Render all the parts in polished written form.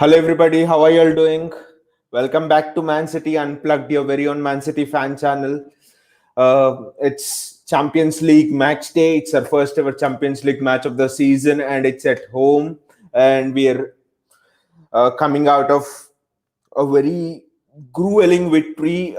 Hello, everybody. How are you all doing? Welcome back to Man City Unplugged, your very own Man City fan channel. It's Champions League match day. It's our first ever Champions League match of the season, and it's at home. And we are coming out of a very grueling victory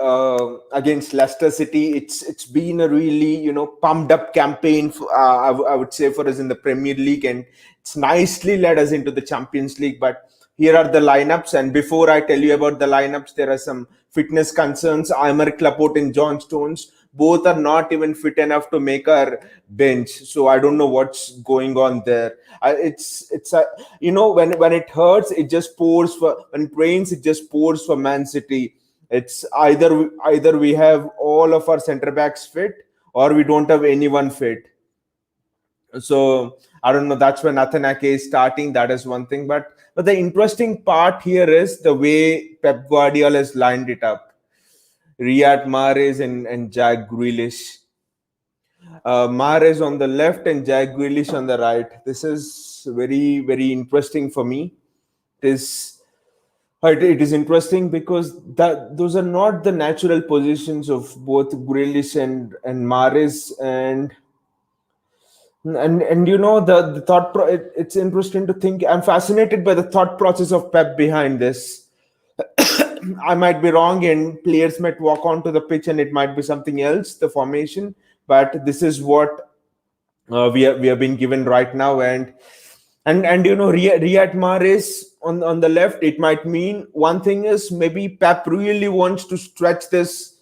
against Leicester City. It's been a really pumped up campaign. I would say for us in the Premier League, and it's nicely led us into the Champions League. But here are the lineups, and before I tell you about the lineups, there are some fitness concerns. Aymeric Laporte and John Stones both are not even fit enough to make our bench, so I don't know what's going on there. It's a when it hurts, it just pours for when it rains, it just pours for Man City. It's either we have all of our center backs fit or we don't have anyone fit. So I don't know. That's where Nathan Ake is starting. That is one thing, but the interesting part here is the way Pep Guardiola has lined it up. Riyad Mahrez and Jack Grealish. Mahrez on the left and Jack Grealish on the right. This is very, very interesting for me. It is interesting because those are not the natural positions of both Grealish and Mahrez, and the thought it's interesting to think. I'm fascinated by the thought process of Pep behind this. I might be wrong, and players might walk onto the pitch, and it might be something else, the formation. But this is what we have been given right now, and Riyad Mahrez on the left. It might mean one thing is maybe Pep really wants to stretch this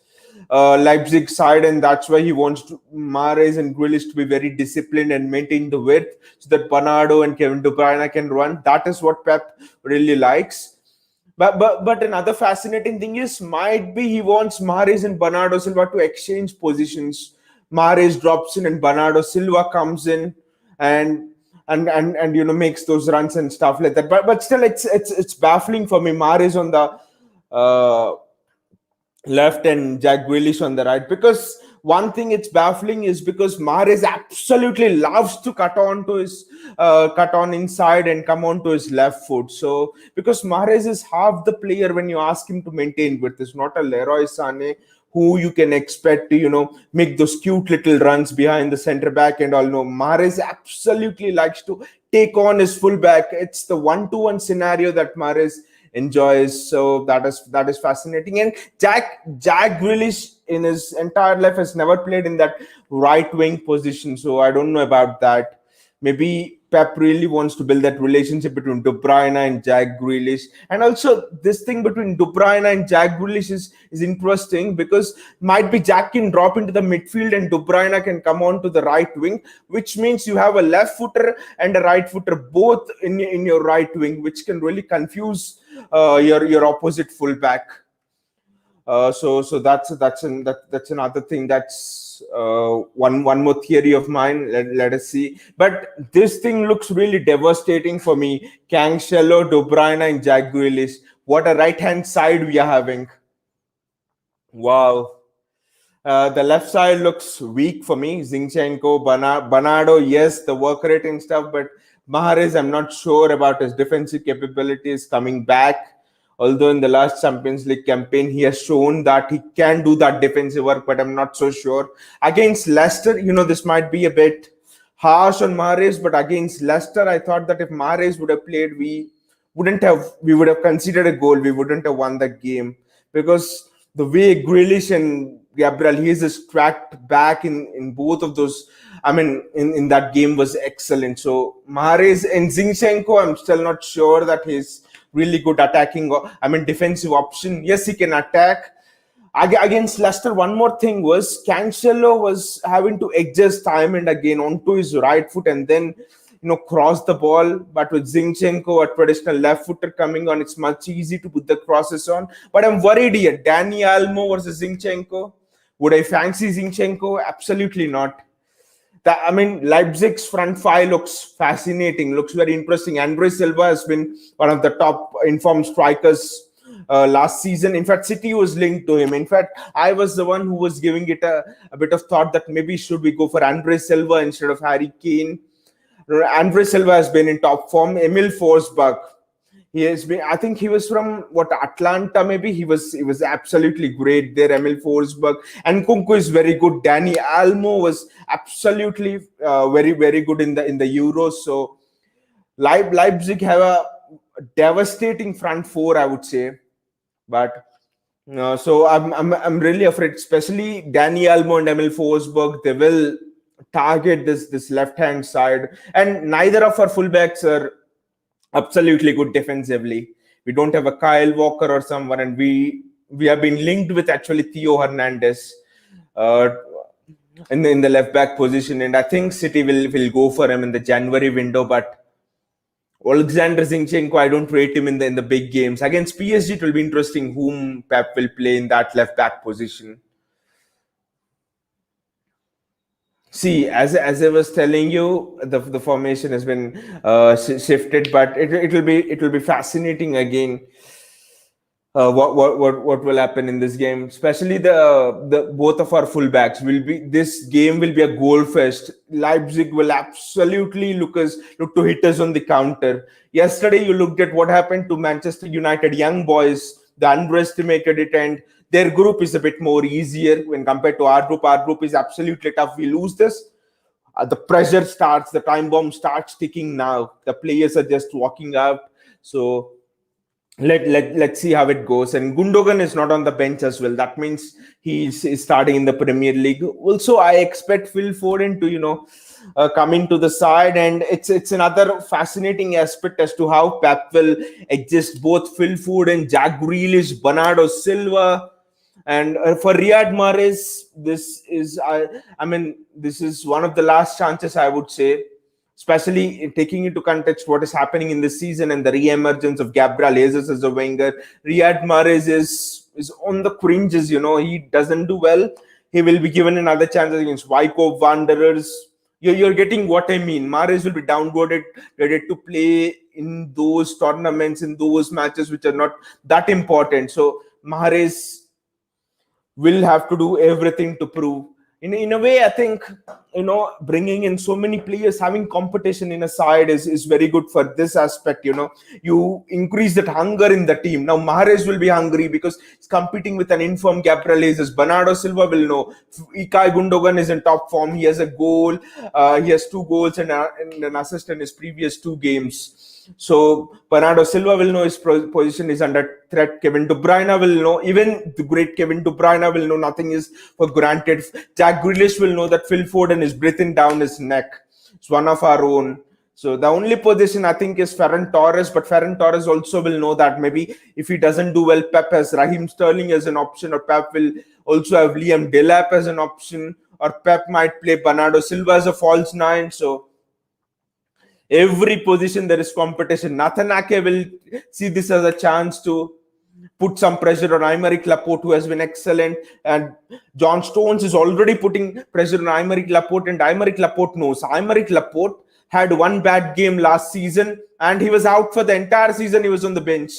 Leipzig side, and that's why he wants Mahrez and Grealish to be very disciplined and maintain the width so that Bernardo and Kevin De Bruyne can run. That is what Pep really likes. But another fascinating thing is might be he wants Mahrez and Bernardo Silva to exchange positions. Mahrez drops in and Bernardo Silva comes in and makes those runs and stuff like that. But still, it's baffling for me. Mahrez on the left and Jack Grealish on the right, because one thing it's baffling is because Mahrez absolutely loves to cut on inside and come on to his left foot. So because Mahrez is half the player when you ask him to maintain width, it's not a Leroy Sané who you can expect to make those cute little runs behind the center back and all. No, Mahrez absolutely likes to take on his fullback. It's the 1-to-1 scenario that Mahrez enjoys. So that is fascinating. And Jack Grealish in his entire life has never played in that right wing position, so I don't know about that. Maybe Pep really wants to build that relationship between De Bruyne and Jack Grealish. And also this thing between De Bruyne and Jack Grealish is interesting, because might be Jack can drop into the midfield and De Bruyne can come on to the right wing, which means you have a left footer and a right footer both in your right wing, which can really confuse your opposite fullback. So that's another thing. That's one more theory of mine. Let us see. But this thing looks really devastating for me. Cancelo, De Bruyne, and Jack Grealish. What a right hand side we are having. Wow. The left side looks weak for me. Zinchenko, Bernardo, yes, the work rate and stuff, but Mahrez, I'm not sure about his defensive capabilities coming back. Although in the last Champions League campaign, he has shown that he can do that defensive work, but I'm not so sure. Against Leicester, this might be a bit harsh on Mahrez, but against Leicester, I thought that if Mahrez would have played, we would have conceded a goal. We wouldn't have won the game, because the way Grealish and Gabriel, he is just tracked back in both of those. I mean, in that game was excellent. So Mahrez and Zinchenko, I'm still not sure that he's really good attacking, defensive option. Yes, he can attack. Against Leicester, one more thing was Cancelo was having to adjust time and again onto his right foot and then cross the ball. But with Zinchenko, a traditional left footer coming on, it's much easier to put the crosses on. But I'm worried here. Dani Olmo versus Zinchenko. Would I fancy Zinchenko? Absolutely not. Leipzig's front five looks fascinating, looks very interesting. Andre Silva has been one of the top informed strikers last season. In fact, City was linked to him. In fact, I was the one who was giving it a bit of thought that maybe should we go for Andre Silva instead of Harry Kane. Andre Silva has been in top form. Emil Forsberg, He has been. I think he was from what, Atlanta, maybe. He was absolutely great there. Emil Forsberg and Kunku is very good. Danny Almo was absolutely very good in the Euros. So Leipzig have a devastating front four, I would say. But so I'm really afraid, especially Danny Almo and Emil Forsberg. They will target this left hand side, and neither of our fullbacks are absolutely good defensively. We don't have a Kyle Walker or someone, and we have been linked with actually Theo Hernandez uh, in the left back position, and I think City will go for him in the January window, but. Alexander Zinchenko, I don't rate him in the big games. Against PSG, it will be interesting whom Pep will play in that left back position. See, as I was telling you, the formation has been shifted, but it will be fascinating again. What will happen in this game? Especially the both of our fullbacks will be. This game will be a goal fest. Leipzig will absolutely look to hit us on the counter. Yesterday, you looked at what happened to Manchester United young boys. They underestimated it, and their group is a bit more easier when compared to our group. Our group is absolutely tough. We lose this. The pressure starts. The time bomb starts ticking now. The players are just walking out. So let's see how it goes. And Gundogan is not on the bench as well. That means he's starting in the Premier League. Also, I expect Phil Foden to come into the side, and it's another fascinating aspect as to how Pep will adjust both Phil Foden, Jack Grealish, Bernardo Silva. And for Riyad Mahrez, this is one of the last chances, I would say, especially taking into context what is happening in this season and the re-emergence of Gabriel Jesus as a winger. Riyad Mahrez is on the cringes. He doesn't do well. He will be given another chance against Wyckoff Wanderers. You're getting what I mean. Mahrez will be downgraded to play in those tournaments, in those matches which are not that important. So Mahrez will have to do everything to prove. In a way, I think bringing in so many players, having competition in a side is very good for this aspect. You increase that hunger in the team. Now Mahrez will be hungry because he's competing with an informed Gabriel Jesus. Bernardo Silva will know. Ilkay Gundogan is in top form. He has a goal. He has 2 goals and an assist in his previous 2 games. So Bernardo Silva will know his position is under threat. Kevin De Bruyne will know. Even the great Kevin De Bruyne will know nothing is for granted. Jack Grealish will know that Phil Foden is breathing down his neck. It's one of our own. So the only position I think is Ferran Torres, but Ferran Torres also will know that maybe if he doesn't do well, Pep has Raheem Sterling as an option, or Pep will also have Liam Delap as an option, or Pep might play Bernardo Silva as a false 9. So every position there is competition. Nathan Ake will see this as a chance to put some pressure on Aymeric Laporte, who has been excellent, and John Stones is already putting pressure on Aymeric Laporte, and Aymeric Laporte knows. Aymeric Laporte had one bad game last season, and he was out for the entire season. He was on the bench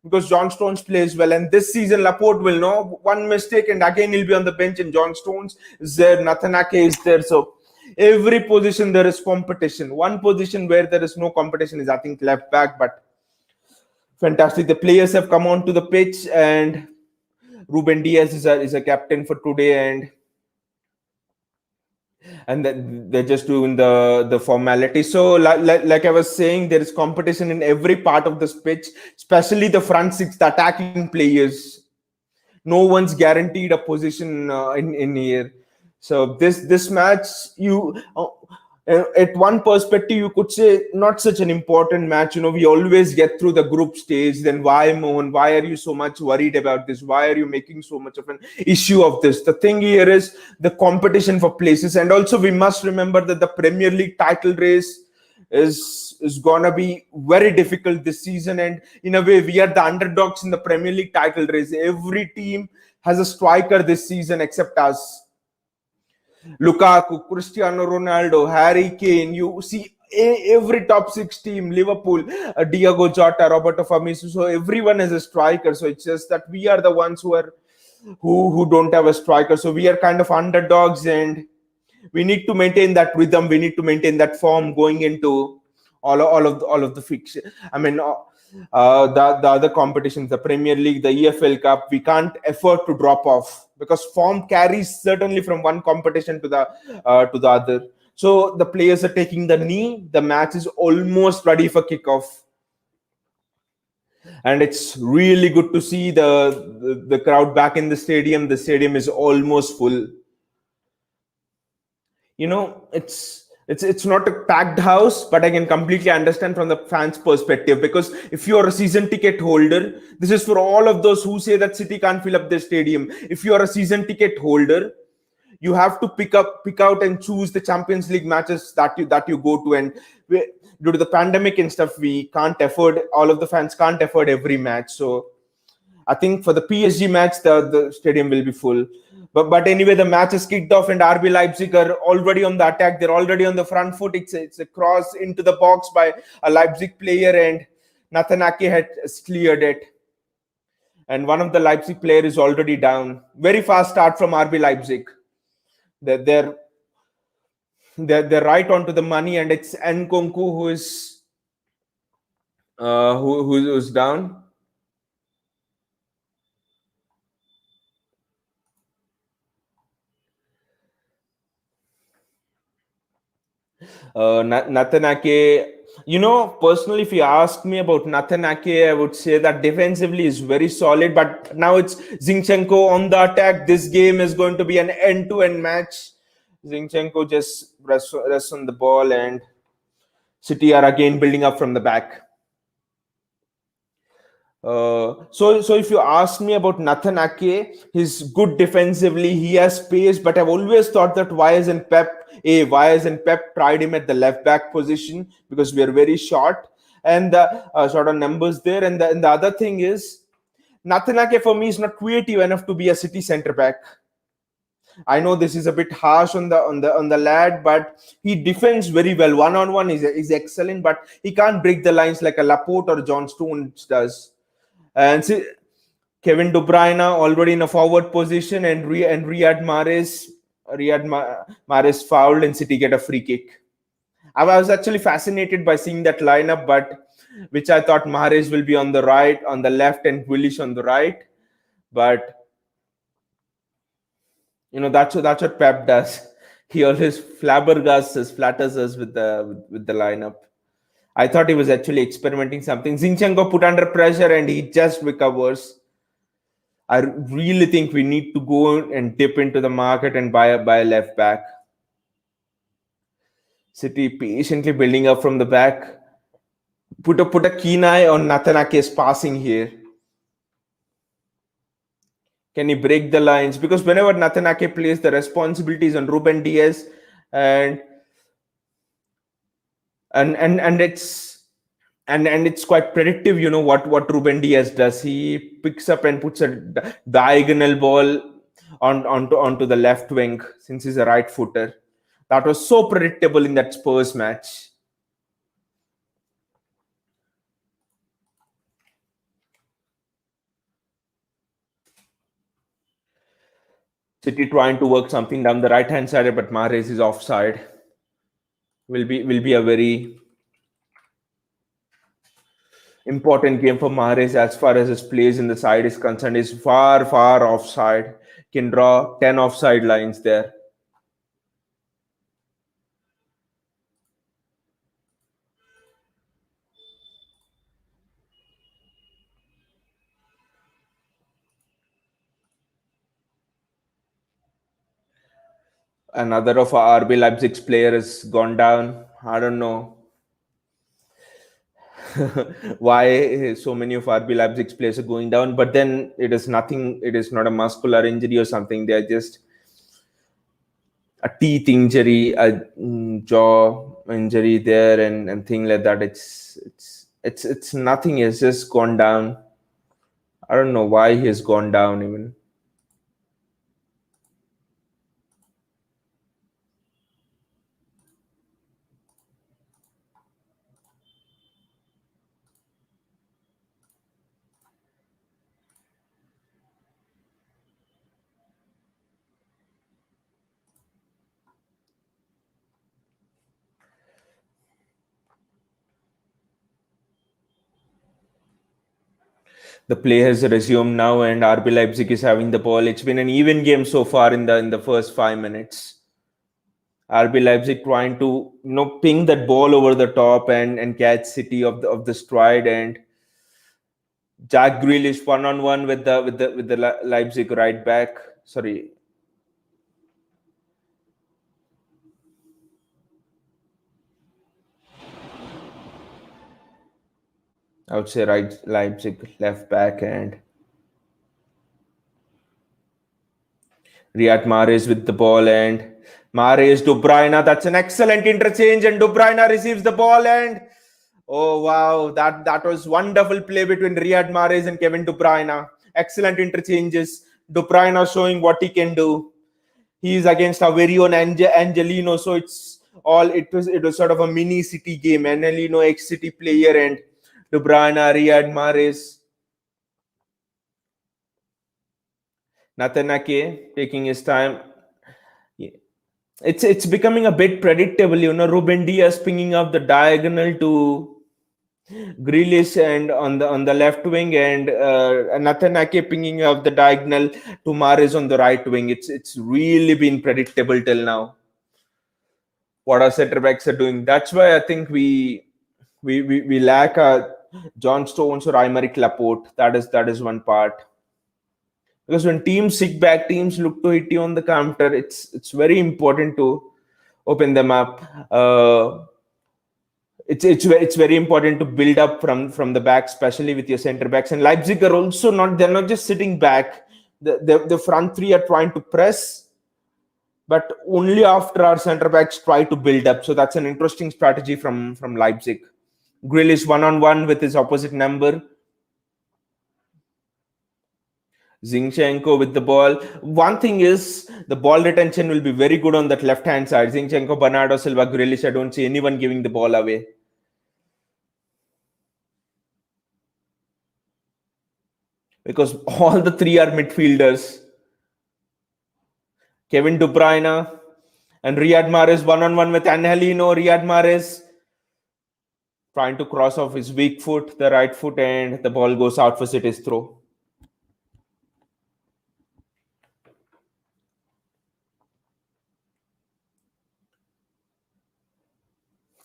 because John Stones plays well, and this season Laporte will know one mistake, and again he'll be on the bench, and John Stones is there, Nathan Ake is there. So every position there is competition. One position where there is no competition is, I think, left back. But fantastic, the players have come onto the pitch, and Ruben Diaz is a captain for today, and they're just doing the formality. So like I was saying, there is competition in every part of this pitch, especially the front 6, the attacking players. No one's guaranteed a position in here. So this match, at one perspective, you could say not such an important match. We always get through the group stage. Then why, Mohan? Why are you so much worried about this? Why are you making so much of an issue of this? The thing here is the competition for places, and also we must remember that the Premier League title race is gonna be very difficult this season. And in a way, we are the underdogs in the Premier League title race. Every team has a striker this season except us. Lukaku, Cristiano Ronaldo, Harry Kane. You see every top 6 team, Liverpool, Diego Jota, Roberto Firmino. So everyone has a striker. So it's just that we are the ones who don't have a striker. So we are kind of underdogs, and we need to maintain that rhythm. We need to maintain that form going into All of the fiction. I mean, the other competitions, the Premier League, the EFL Cup, we can't afford to drop off because form carries certainly from one competition to the other. So the players are taking the knee. The match is almost ready for kickoff, and it's really good to see the crowd back in the stadium. The stadium is almost full. It's not a packed house, but I can completely understand from the fans perspective, because if you're a season ticket holder, this is for all of those who say that City can't fill up their stadium. If you are a season ticket holder, you have to pick out and choose the Champions League matches that you go to. And due to the pandemic and stuff, we can't afford, all of the fans can't afford every match. So I think for the PSG match, the stadium will be full. But anyway, the match is kicked off, and RB Leipzig are already on the attack. They're already on the front foot. It's a cross into the box by a Leipzig player, and Nathan Ake had cleared it. And one of the Leipzig player is already down. Very fast start from RB Leipzig. They're they're, they're right onto the money, and it's Nkunku who is who's down. Nathan Ake, personally, if you ask me about Nathan Ake, I would say that defensively is very solid. But now it's Zinchenko on the attack. This game is going to be an end-to-end match. Zinchenko just rests on the ball, and City are again building up from the back. So if you ask me about Nathan Ake, he's good defensively. He has pace, but I've always thought that Wise and Pep tried him at the left back position because we are very short, and the sort of numbers there. And the other thing is, Nathan Ake for me is not creative enough to be a City centre back. I know this is a bit harsh on the lad, but he defends very well. One on one is excellent, but he can't break the lines like a Laporte or John Stones does. And see, Kevin De Bruyne already in a forward position, and Riyad Mahrez fouled, and City get a free kick. I was actually fascinated by seeing that lineup, but which I thought Mahrez will be on the right, on the left, and Willish on the right. But that's what Pep does. He always flatters us with the lineup. I thought he was actually experimenting something. Zinchenko put under pressure, and he just recovers. I really think we need to go and dip into the market and buy a left back. City patiently building up from the back. Put a keen eye on Natanake's passing here. Can he break the lines? Because whenever Natanake plays, the responsibilities on Ruben Diaz, and and it's quite predictive. What Ruben Diaz does. He picks up and puts a diagonal ball onto the left wing, since he's a right footer. That was so predictable in that Spurs match. City trying to work something down the right hand side, but Mahrez is offside. Will be a very important game for Mahrez as far as his plays in the side is concerned. Is far offside. Can draw 10 offside lines there. Another of our RB Leipzig's player has gone down. I don't know why so many of RB Leipzig's players are going down, but then it is nothing. It is not a muscular injury or something. They are just a teeth injury, a jaw injury there, and thing like that. It's nothing. It's just gone down. I don't know why he has gone down even. The play has resumed now, and RB Leipzig is having the ball. It's been an even game so far in the first 5 minutes. RB Leipzig trying to ping that ball over the top and catch City of the stride, and Jack Grealish 1-on-1 with the Leipzig right back. Sorry. I would say right Leipzig left back, and Riyad Mahrez with the ball, and Mahrez to Bruyne. That's an excellent interchange, and De Bruyne receives the ball, and oh wow, that was wonderful play between Riyad Mahrez and Kevin De Bruyne. Excellent interchanges. De Bruyne showing what he can do. He's against our very own Angelino, so it was sort of a mini City game. Angelino, ex-City player, and De Bruyne, Riyad Mahrez. Nathan Ake taking his time. It's becoming a bit predictable, Ruben Diaz pinging up the diagonal to Grealish and on the left wing, and Nathan Ake pinging up the diagonal to Mahrez on the right wing. It's really been predictable till now what our center backs are doing. That's why I think we lack John Stones or Aymeric Laporte. That is one part. Because when teams sit back, teams look to hit you on the counter. It's very important to open them up. It's very important to build up from the back, especially with your center backs. And Leipzig are also they're not just sitting back. The front three are trying to press, but only after our center backs try to build up. So that's an interesting strategy from Leipzig. Grealish 1-on-1 with his opposite number. Zinchenko with the ball. One thing is the ball retention will be very good on that left-hand side. Zinchenko, Bernardo Silva, Grealish. I don't see anyone giving the ball away. Because all the three are midfielders. Kevin De Bruyne and Riyad Mahrez 1-on-1 with Angelino. Riyad Mahrez trying to cross off his weak foot, the right foot, and the ball goes out for City's throw.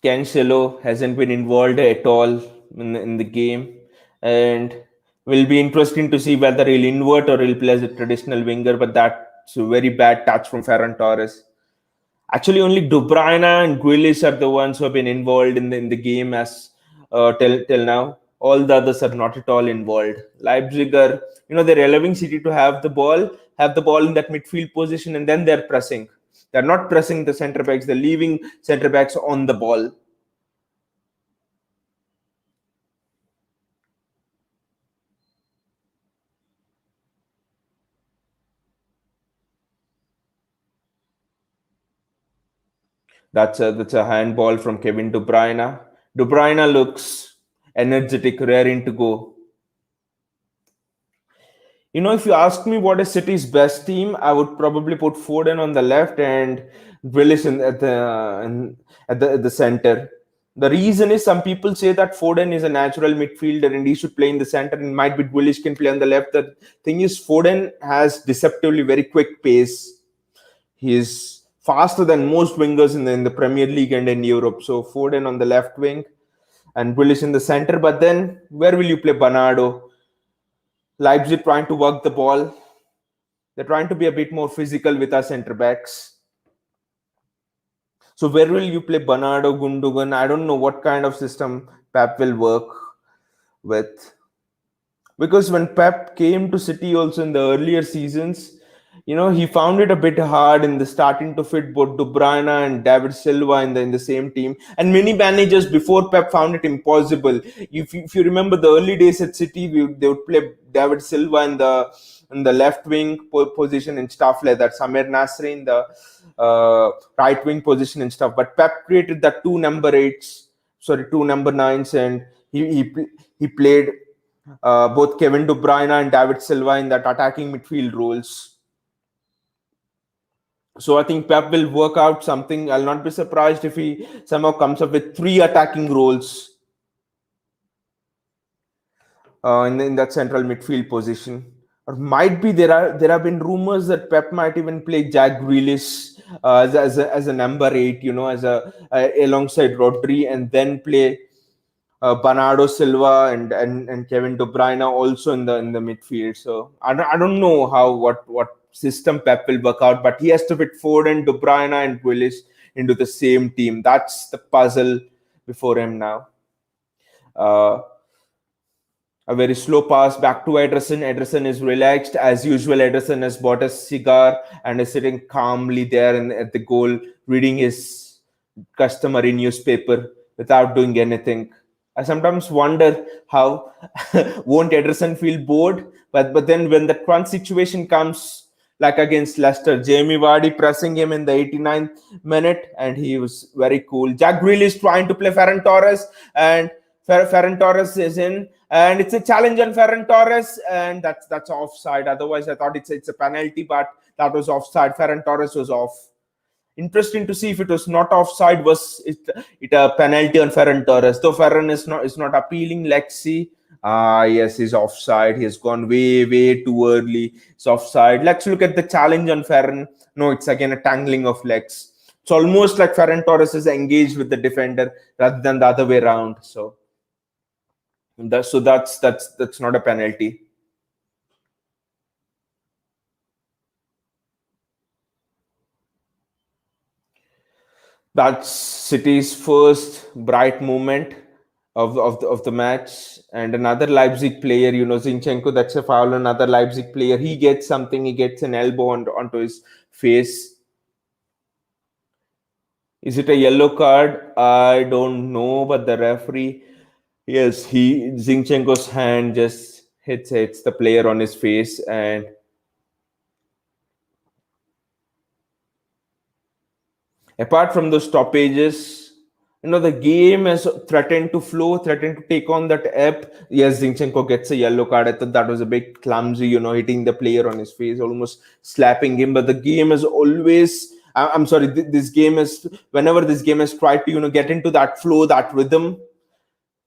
Cancelo hasn't been involved at all in the game, and will be interesting to see whether he'll invert or he'll play as a traditional winger, but that's a very bad touch from Ferran Torres. Actually, only De Bruyne and Grealish are the ones who have been involved in the game as till now. All the others are not at all involved. Leipzig are, they're allowing City to have the ball in that midfield position, and then they're pressing. They're not pressing the center backs. They're leaving center backs on the ball. That's a handball from Kevin De Bruyne. De Bruyne looks energetic, raring to go. If you ask me what is City's best team, I would probably put Foden on the left and Grealish at the center. The reason is some people say that Foden is a natural midfielder and he should play in the center, and might be Grealish can play on the left. The thing is, Foden has deceptively very quick pace. He is faster than most wingers in the Premier League and in Europe. So Foden on the left wing and Grealish in the center. But then where will you play Bernardo? Leipzig trying to work the ball. They're trying to be a bit more physical with our center backs. So where will you play Bernardo, Gundogan? I don't know what kind of system Pep will work with. Because when Pep came to City also in the earlier seasons, he found it a bit hard in the starting to fit both De Bruyne and David Silva in the same team. And many managers before Pep found it impossible. If you remember the early days at City, they would play David Silva in the left wing position and stuff like that. Samir Nasri in the right wing position and stuff. But Pep created that two number 9s, and he played both Kevin De Bruyne and David Silva in that attacking midfield roles. So I think Pep will work out something. I'll not be surprised if he somehow comes up with 3 attacking roles. in that central midfield position. Or might be there have been rumors that Pep might even play Jack Grealish as a number 8, alongside Rodri, and then play Bernardo Silva and Kevin De Bruyne also in the midfield. So I don't know what system Pep will work out, but he has to fit Foden, De Bruyne, and Grealish into the same team. That's the puzzle before him now. Uh, a very slow pass back to Ederson. Ederson is relaxed as usual. Ederson has bought a cigar and is sitting calmly there at the goal, reading his customary newspaper without doing anything. I sometimes wonder how won't Ederson feel bored, but then when the crunch situation comes, like against Leicester, Jamie Vardy pressing him in the 89th minute, and he was very cool. Jack Grealish trying to play Ferran Torres, and Ferran Torres is in, and it's a challenge on Ferran Torres, and that's offside. Otherwise, I thought it's a penalty, but that was offside. Ferran Torres was off. Interesting to see if it was not offside, was it a penalty on Ferran Torres? Though Ferran is not appealing. Let's see. Yes, he's offside. He has gone way too early. It's offside. Let's look at the challenge on Ferran. No, it's again a tangling of legs. It's almost like Ferran Torres is engaged with the defender rather than the other way around. So that's not a penalty. That's City's first bright moment of the match. And another Leipzig player, Zinchenko, that's a foul. Another Leipzig player, he gets something. He gets an elbow onto his face. Is it a yellow card? I don't know, but the referee, yes, Zinchenko's hand just hits the player on his face, and apart from those stoppages, the game has threatened to flow, threatened to take on that ebb. Yes, Zinchenko gets a yellow card. I thought that was a bit clumsy, hitting the player on his face, almost slapping him. But the game has always, I'm sorry, this game is, whenever this game has tried to, get into that flow, that rhythm,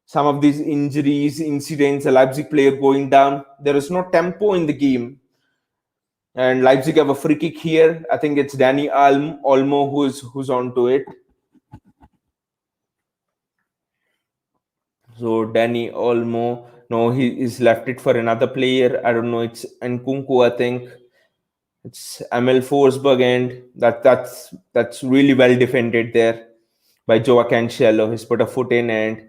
some of these injuries, incidents, a Leipzig player going down, there is no tempo in the game. And Leipzig have a free kick here. I think it's Danny Olmo who's onto it. So Danny Olmo, no, he is left it for another player. I don't know. It's Nkunku, I think. It's Emil Forsberg, and that's really well defended there by Joao Cancelo. He's put a foot in, and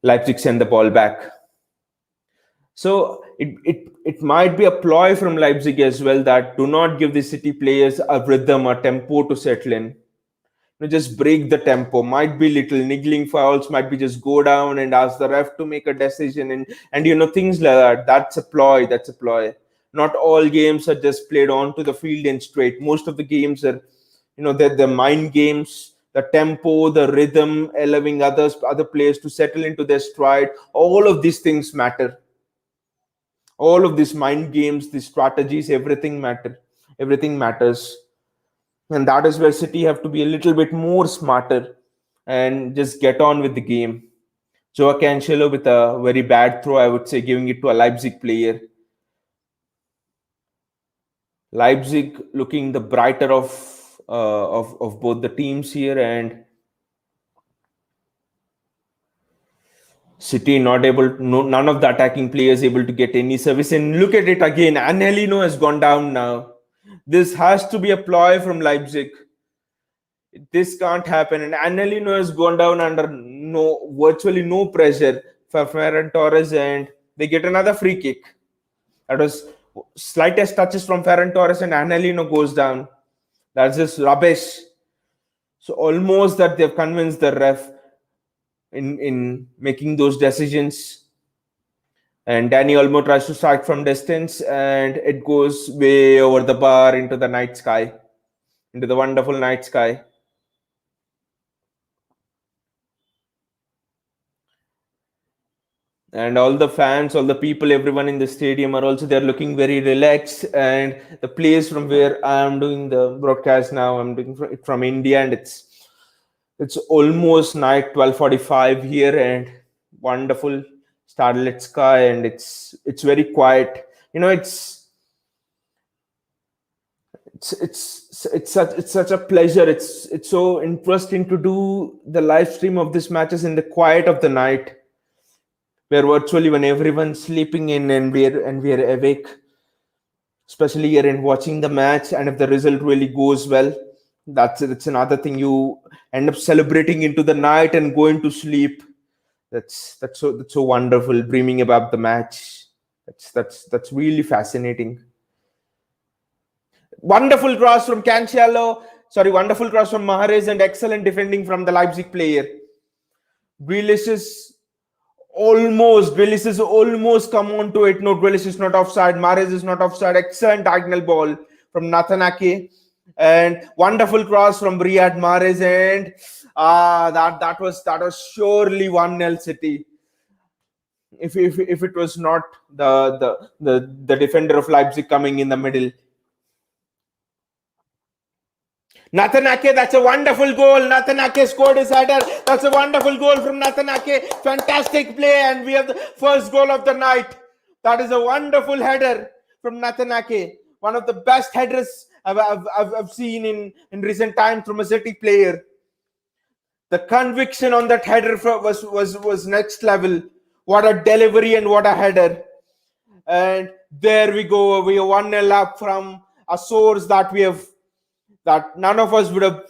Leipzig send the ball back. So it might be a ploy from Leipzig as well, that do not give the City players a rhythm, a tempo to settle in. Just break the tempo. Might be little niggling fouls, might be just go down and ask the ref to make a decision, and things like that. That's a ploy. Not all games are just played onto the field and straight. Most of the games are, they're mind games. The tempo, the rhythm, allowing other players to settle into their stride. All of these things matter. All of these mind games, these strategies, everything matters. And that is where City have to be a little bit more smarter and just get on with the game. Joao Cancelo with a very bad throw, I would say, giving it to a Leipzig player. Leipzig looking the brighter of both the teams here, and City not able, none of the attacking players able to get any service. And look at it again, Angelino has gone down now. This has to be a ploy from Leipzig. This can't happen. And Angelino has gone down under virtually no pressure for Ferran Torres, and they get another free kick. That was slightest touches from Ferran Torres, and Angelino goes down. That's just rubbish. So almost that they've convinced the ref in making those decisions. And Danny Olmo tries to strike from distance, and it goes way over the bar into the night sky, into the wonderful night sky. And all the fans, all the people, everyone in the stadium are also there looking very relaxed. And the place from where I am doing the broadcast now, I'm doing it from India, and it's almost night 12:45 here, and wonderful. Starletska, and it's very quiet. It's such a pleasure. It's so interesting to do the live stream of these matches in the quiet of the night, where virtually when everyone's sleeping in and we're awake, especially here and watching the match. And if the result really goes well, that's another thing. You end up celebrating into the night and going to sleep. That's so wonderful. Dreaming about the match. That's really fascinating. Wonderful cross from Cancelo. Sorry, wonderful cross from Mahrez, and excellent defending from the Leipzig player. Grealish is almost come on to it. No, Grealish is not offside. Mahrez is not offside. Excellent diagonal ball from Nathan Ake, and wonderful cross from Riyad Mahrez, and that was surely 1-0 City. If it was not the defender of Leipzig coming in the middle. Nathan Ake, that's a wonderful goal. Nathan Ake scored his header. That's a wonderful goal from Nathan Ake. Fantastic play, and we have the first goal of the night. That is a wonderful header from Nathan Ake. One of the best headers I've seen in recent times from a City player. The conviction on that header was next level. What a delivery and what a header. And there we go. We are 1-0 up from a source that none of us would have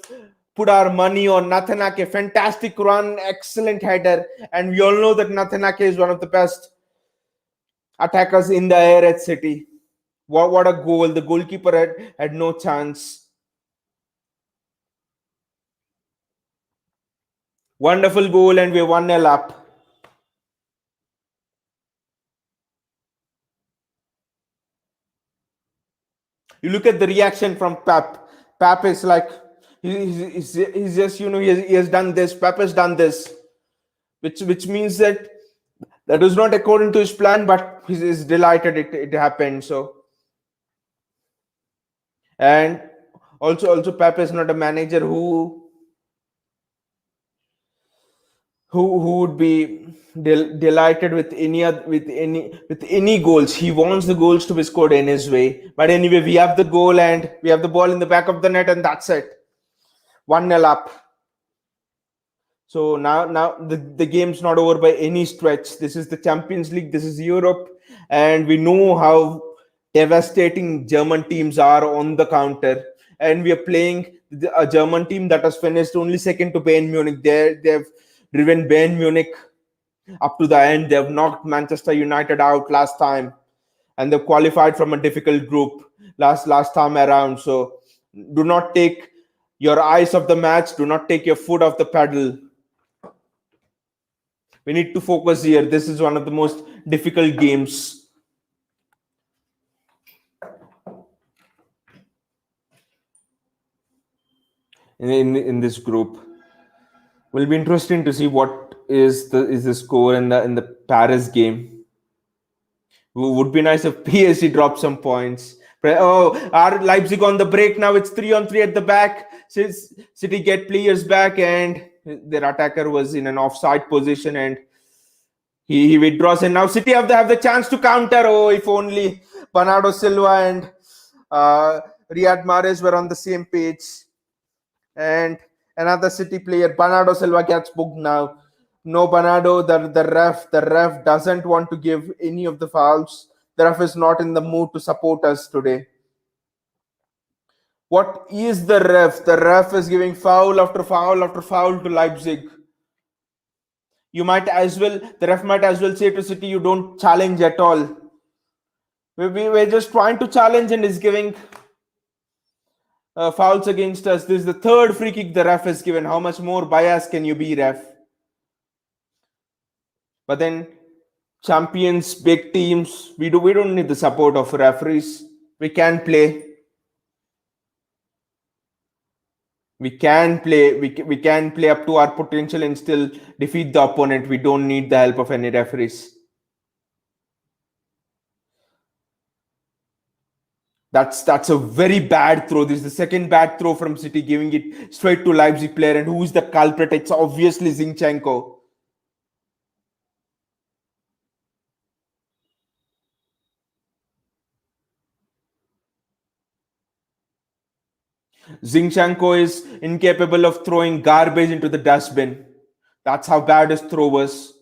put our money on. Nathan Ake, fantastic run, excellent header. And we all know that Nathan Ake is one of the best attackers in the air at City. What a goal. The goalkeeper had no chance. Wonderful goal, and we're 1-0 up. You look at the reaction from Pep. Pep is like, he's just, he has done this. Pep has done this, which means that was not according to his plan, but he's delighted it happened. So, and also Pep is not a manager who would be delighted with any goals. He wants the goals to be scored in his way. But anyway, we have the goal, and we have the ball in the back of the net, and that's it. 1-0 up. So now the game's not over by any stretch. This is the Champions League. This is Europe, and we know how devastating German teams are on the counter. And we are playing a German team that has finished only second to Bayern Munich. They've driven Bayern Munich up to the end. They've knocked Manchester United out last time, and they've qualified from a difficult group last time around. So do not take your eyes off the match. Do not take your foot off the pedal. We need to focus here. This is one of the most difficult games. In this group. Will be interesting to see what is the score in the Paris game. Would be nice if PSG dropped some points. Our Leipzig on the break now. It's 3-on-3 at the back. City get players back, and their attacker was in an offside position, and he withdraws. And now City have the chance to counter. Oh, if only Bernardo Silva and Riyad Mahrez were on the same page. And another City player, Bernardo Silva, gets booked now. No, Bernardo, the ref doesn't want to give any of the fouls. The ref is not in the mood to support us today. What is the ref? The ref is giving foul after foul after foul to Leipzig. The ref might as well say to City, you don't challenge at all. We're just trying to challenge, and is giving fouls against us. This is the third free kick the ref has given. How much more biased can you be, ref? But then champions, big teams, we don't need the support of referees. We can play. We can play up to our potential and still defeat the opponent. We don't need the help of any referees. That's a very bad throw. This is the second bad throw from City, giving it straight to Leipzig player. And who is the culprit? It's obviously Zinchenko. Zinchenko is incapable of throwing garbage into the dustbin. That's how bad his throw was.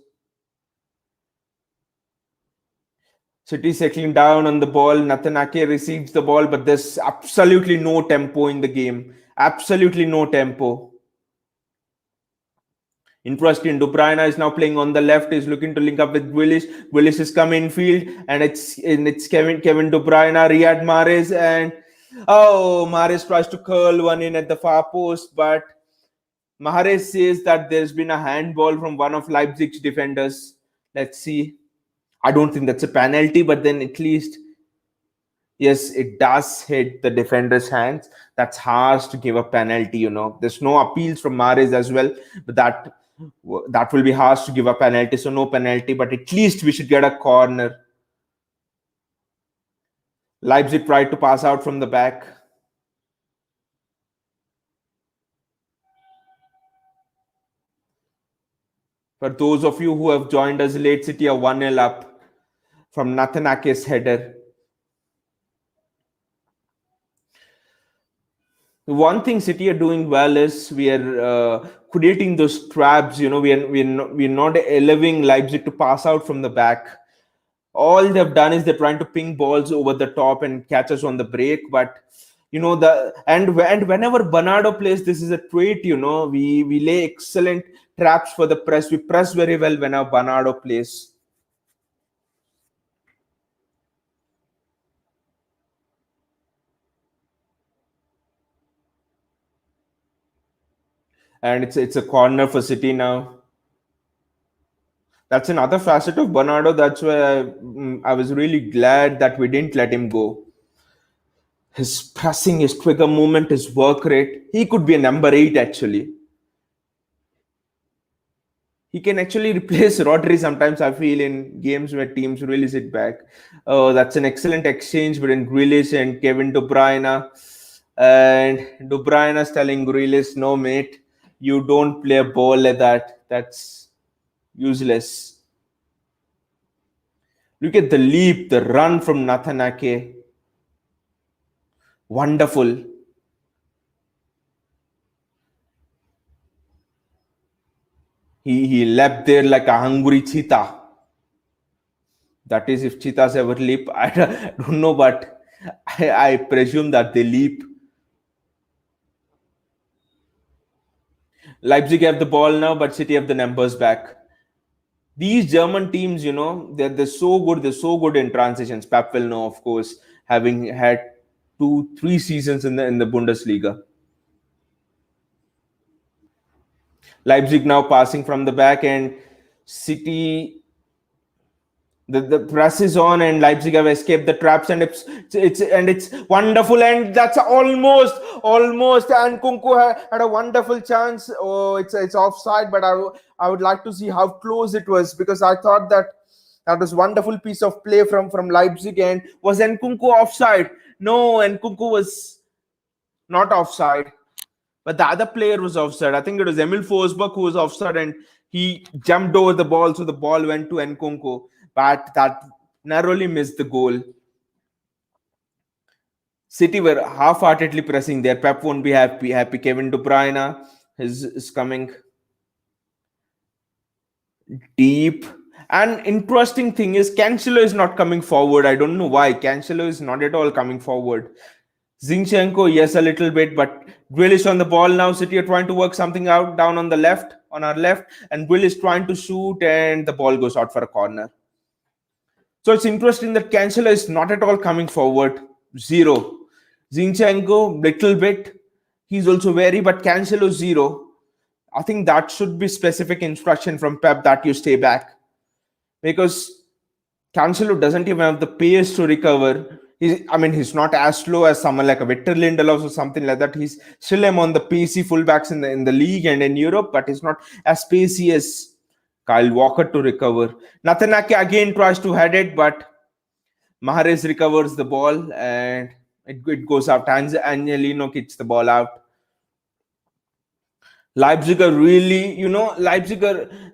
City settling down on the ball. Nathan Ake receives the ball, but there's absolutely no tempo in the game. Absolutely no tempo. Interesting. De Bruyne is now playing on the left. He's looking to link up with Willis. Willis is coming in field, and it's Kevin De Bruyne, Riyad Mahrez, and Mahrez tries to curl one in at the far post, but Mahrez says that there's been a handball from one of Leipzig's defenders. Let's see. I don't think that's a penalty, but then at least, yes, it does hit the defender's hands. That's harsh to give a penalty, There's no appeals from Mahrez as well, but that will be harsh to give a penalty. So no penalty, but at least we should get a corner. Leipzig tried to pass out from the back. For those of you who have joined us late, City are 1-0 up from Nathan Ake's header. One thing City are doing well is we are creating those traps. We're not allowing Leipzig to pass out from the back. All they've done is they're trying to ping balls over the top and catch us on the break. But and whenever Bernardo plays, this is a trait. We lay excellent traps for the press. We press very well whenever Bernardo plays. And it's a corner for City now. That's another facet of Bernardo. That's why I was really glad that we didn't let him go. His pressing, his trigger movement, his work rate. He could be a number 8 actually. He can actually replace Rodri sometimes, I feel, in games where teams really sit back. Oh, that's an excellent exchange between Grealish and Kevin De Bruyne. And De Bruyne telling Grealish, no, mate, you don't play a ball like that. That's useless. Look at the leap, the run from Nathan Ake. Wonderful. He leapt there like a hungry cheetah. That is, if cheetahs ever leap, I don't know, but I presume that they leap. Leipzig have the ball now, but City have the numbers back. These German teams, they're so good. They're so good in transitions. Pep will know, of course, having had 2-3 seasons in the Bundesliga. Leipzig now passing from the back, and City, the press is on, and Leipzig have escaped the traps, and it's wonderful, and that's almost. And Kunku had a wonderful chance. Oh, it's offside, but I would like to see how close it was, because I thought that was wonderful piece of play from Leipzig. And was Nkunku offside? No, Nkunku was not offside. But the other player was offside. I think it was Emil Forsberg who was offside, and he jumped over the ball, so the ball went to Nkunku. But that narrowly missed the goal. City were half-heartedly pressing there. Pep won't be happy. Kevin De Bruyne is coming deep. And interesting thing is, Cancelo is not coming forward. I don't know why. Cancelo is not at all coming forward. Zinchenko, yes, a little bit, but Grealish on the ball now. City are trying to work something out down on our left, and Grealish trying to shoot, and the ball goes out for a corner. So it's interesting that Cancelo is not at all coming forward. Zero. Zinchenko, little bit. He's also wary, but Cancelo, zero. I think that should be specific instruction from Pep that you stay back, because Cancelo doesn't even have the pace to recover. He's not as slow as someone like a Victor Lindelof or something like that. He's still among the pacey fullbacks in the league and in Europe, but he's not as pacey as Kyle Walker to recover. Nathan Ake again tries to head it, but Mahrez recovers the ball and it goes out. Angelino kicks the ball out. Leipzig are really,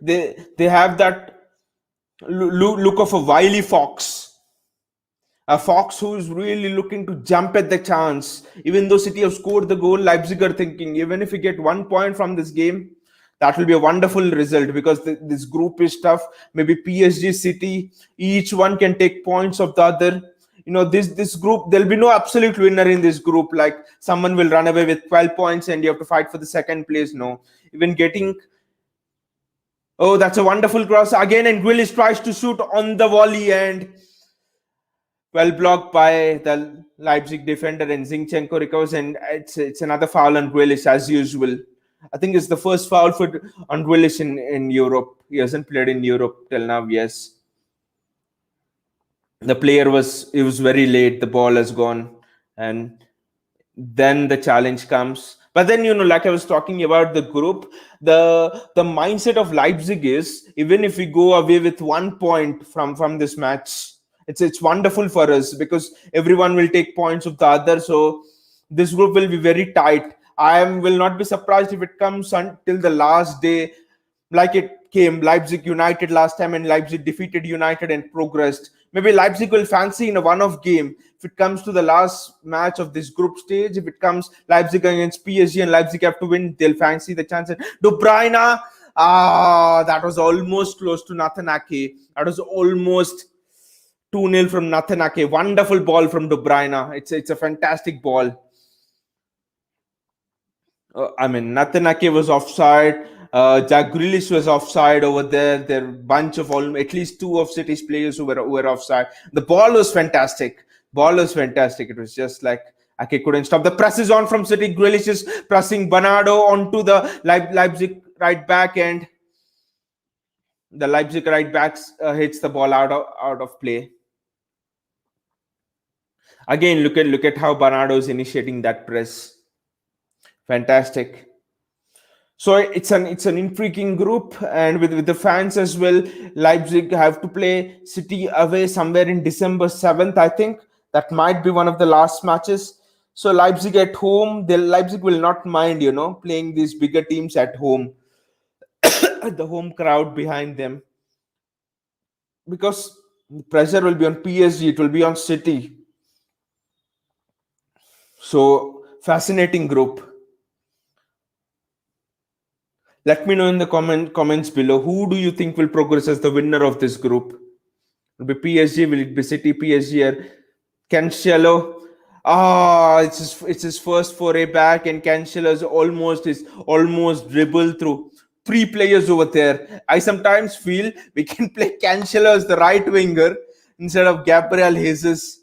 they have that look of a wily fox. A Fox who is really looking to jump at the chance. Even though City have scored the goal, Leipzig are thinking, even if we get 1 point from this game, that will be a wonderful result, because this group is tough. Maybe PSG, City, each one can take points of the other. This group, there'll be no absolute winner in this group. Like someone will run away with 12 points and you have to fight for the second place. No, even getting. Oh, that's a wonderful cross again, and Grealish tries to shoot on the volley, and well blocked by the Leipzig defender, and Zinchenko recovers, and it's another foul on Grealish as usual. I think it's the first foul on Grealish in Europe. He hasn't played in Europe till now. Yes, the player was very late. The ball has gone, and then the challenge comes. But then, like I was talking about the group, the mindset of Leipzig is, even if we go away with 1 point from this match, it's wonderful for us, because everyone will take points of the other. So this group will be very tight. I will not be surprised if it comes until the last day, like it came Leipzig United last time, and Leipzig defeated United and progressed. Maybe Leipzig will fancy in a one-off game. If it comes to the last match of this group stage, if it comes Leipzig against PSG and Leipzig have to win, they'll fancy the chance. De Bruyne, that was almost close to Nathan Ake. That was almost 2-0 from Nathan Ake. Wonderful ball from De Bruyne. It's a fantastic ball. Nathan Ake was offside. Jack Grealish was offside over there. There were a bunch of at least 2 of City's players who were offside. The ball was fantastic. It was just like Ake couldn't stop. The press is on from City. Grealish is pressing Bernardo onto the Leipzig right back, and the Leipzig right back hits the ball out of play. Again, look at how Bernardo is initiating that press. Fantastic. So it's an intriguing group, and with the fans as well. Leipzig have to play City away somewhere in December 7th, I think. That might be one of the last matches. So Leipzig at home, Leipzig will not mind, playing these bigger teams at home. The home crowd behind them. Because the pressure will be on PSG, it will be on City. So fascinating group. Let me know in the comments below, who do you think will progress as the winner of this group? Will it be PSG? Will it be City, PSG, or Cancelo? It's his first foray back, and Cancelo is almost dribbled through 3 players over there. I sometimes feel we can play Cancelo as the right winger instead of Gabriel Jesus.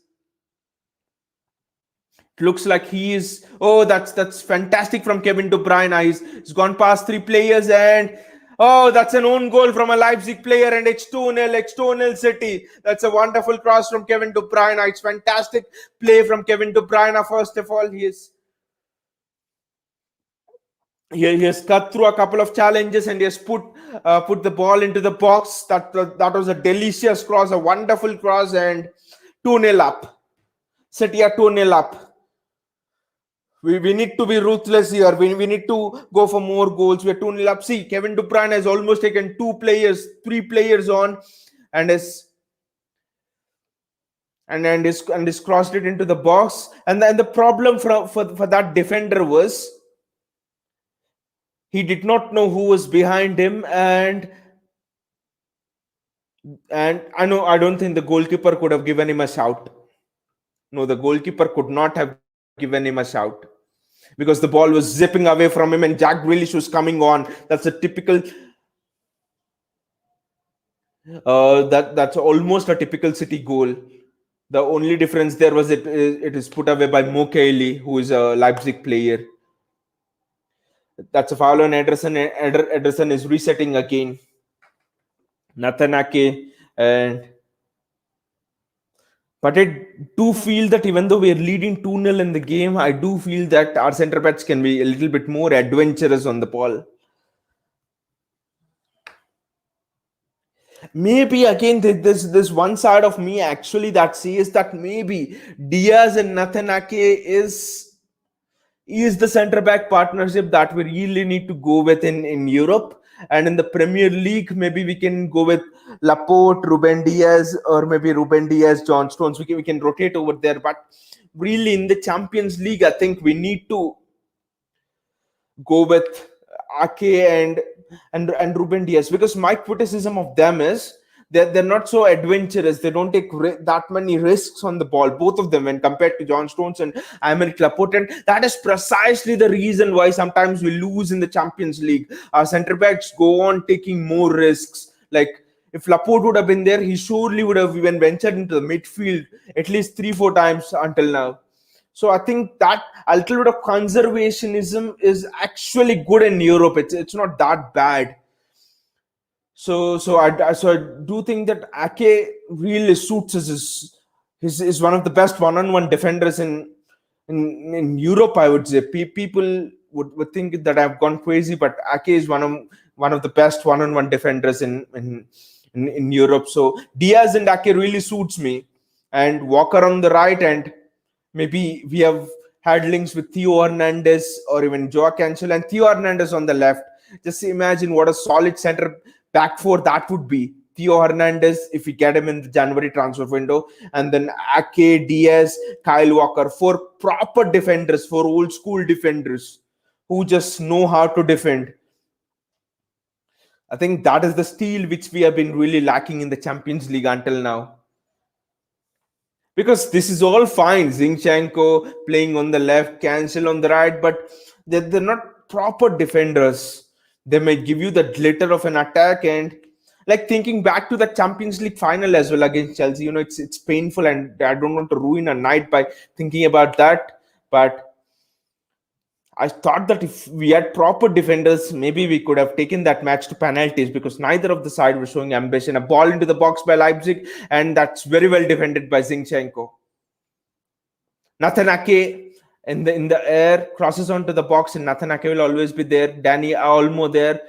It looks like he is. Oh, that's fantastic from Kevin De Bruyne. He's gone past 3 players, and that's an own goal from a Leipzig player, and it's 2-0. It's 2-0 City. That's a wonderful cross from Kevin De Bruyne. It's fantastic play from Kevin De Bruyne. First of all, he has cut through a couple of challenges, and he has put the ball into the box. That was a delicious cross, a wonderful cross, and 2-0 up. City are 2-0 up. We need to be ruthless here. We need to go for more goals. We are 2-0 up. See, Kevin De Bruyne has almost taken 3 players on, and has crossed it into the box. And then the problem for that defender was he did not know who was behind him, and I don't think the goalkeeper could have given him a shout. No, the goalkeeper could not have given him a shout, because the ball was zipping away from him, and Jack Grealish was coming on. That's a typical. That's almost a typical City goal. The only difference there was it is put away by Mokeli, who is a Leipzig player. That's a foul on Ederson. Ederson is resetting again. Nathan Ake, but I do feel that even though we are leading 2-0 in the game, I do feel that our centre backs can be a little bit more adventurous on the ball. Maybe again, there's one side of me actually that says that maybe Diaz and Nathan Ake is the centre back partnership that we really need to go with in Europe. And in the Premier League, maybe we can go with Laporte, Ruben Diaz, or maybe Ruben Diaz, John Stones. We can rotate over there. But really, in the Champions League, I think we need to go with Ake and Ruben Diaz, because my criticism of them is they're not so adventurous. They don't take that many risks on the ball, both of them, when compared to John Stones and Aymeric Laporte. And that is precisely the reason why sometimes we lose in the Champions League. Our centre backs go on taking more risks. Like, if Laporte would have been there, he surely would have even ventured into the midfield at least 3-4 times until now. So I think that a little bit of conservationism is actually good in Europe. It's not that bad. So I do think that Ake really suits us. Is one of the best one-on-one defenders in Europe, I would say. People would think that I've gone crazy, but Ake is one of the best one-on-one defenders in Europe. So Diaz and Ake really suits me, and Walker on the right, and maybe we have had links with Theo Hernandez or even Joao Cancelo and Theo Hernandez on the left. Just imagine what a solid center back four that would be. Theo Hernandez, if we get him in the January transfer window, and then Ake, Diaz, Kyle Walker, four proper defenders, four old school defenders who just know how to defend. I think that is the steel which we have been really lacking in the Champions League until now. Because this is all fine. Zinchenko playing on the left, Cancel on the right, but they're not proper defenders. They may give you the glitter of an attack, and like thinking back to the Champions League final as well against Chelsea, it's painful, and I don't want to ruin a night by thinking about that. But I thought that if we had proper defenders, maybe we could have taken that match to penalties, because neither of the side was showing ambition. A ball into the box by Leipzig, and that's very well defended by Zinchenko. Nathan Ake in the air crosses onto the box, and Nathan Ake will always be there. Danny Olmo there.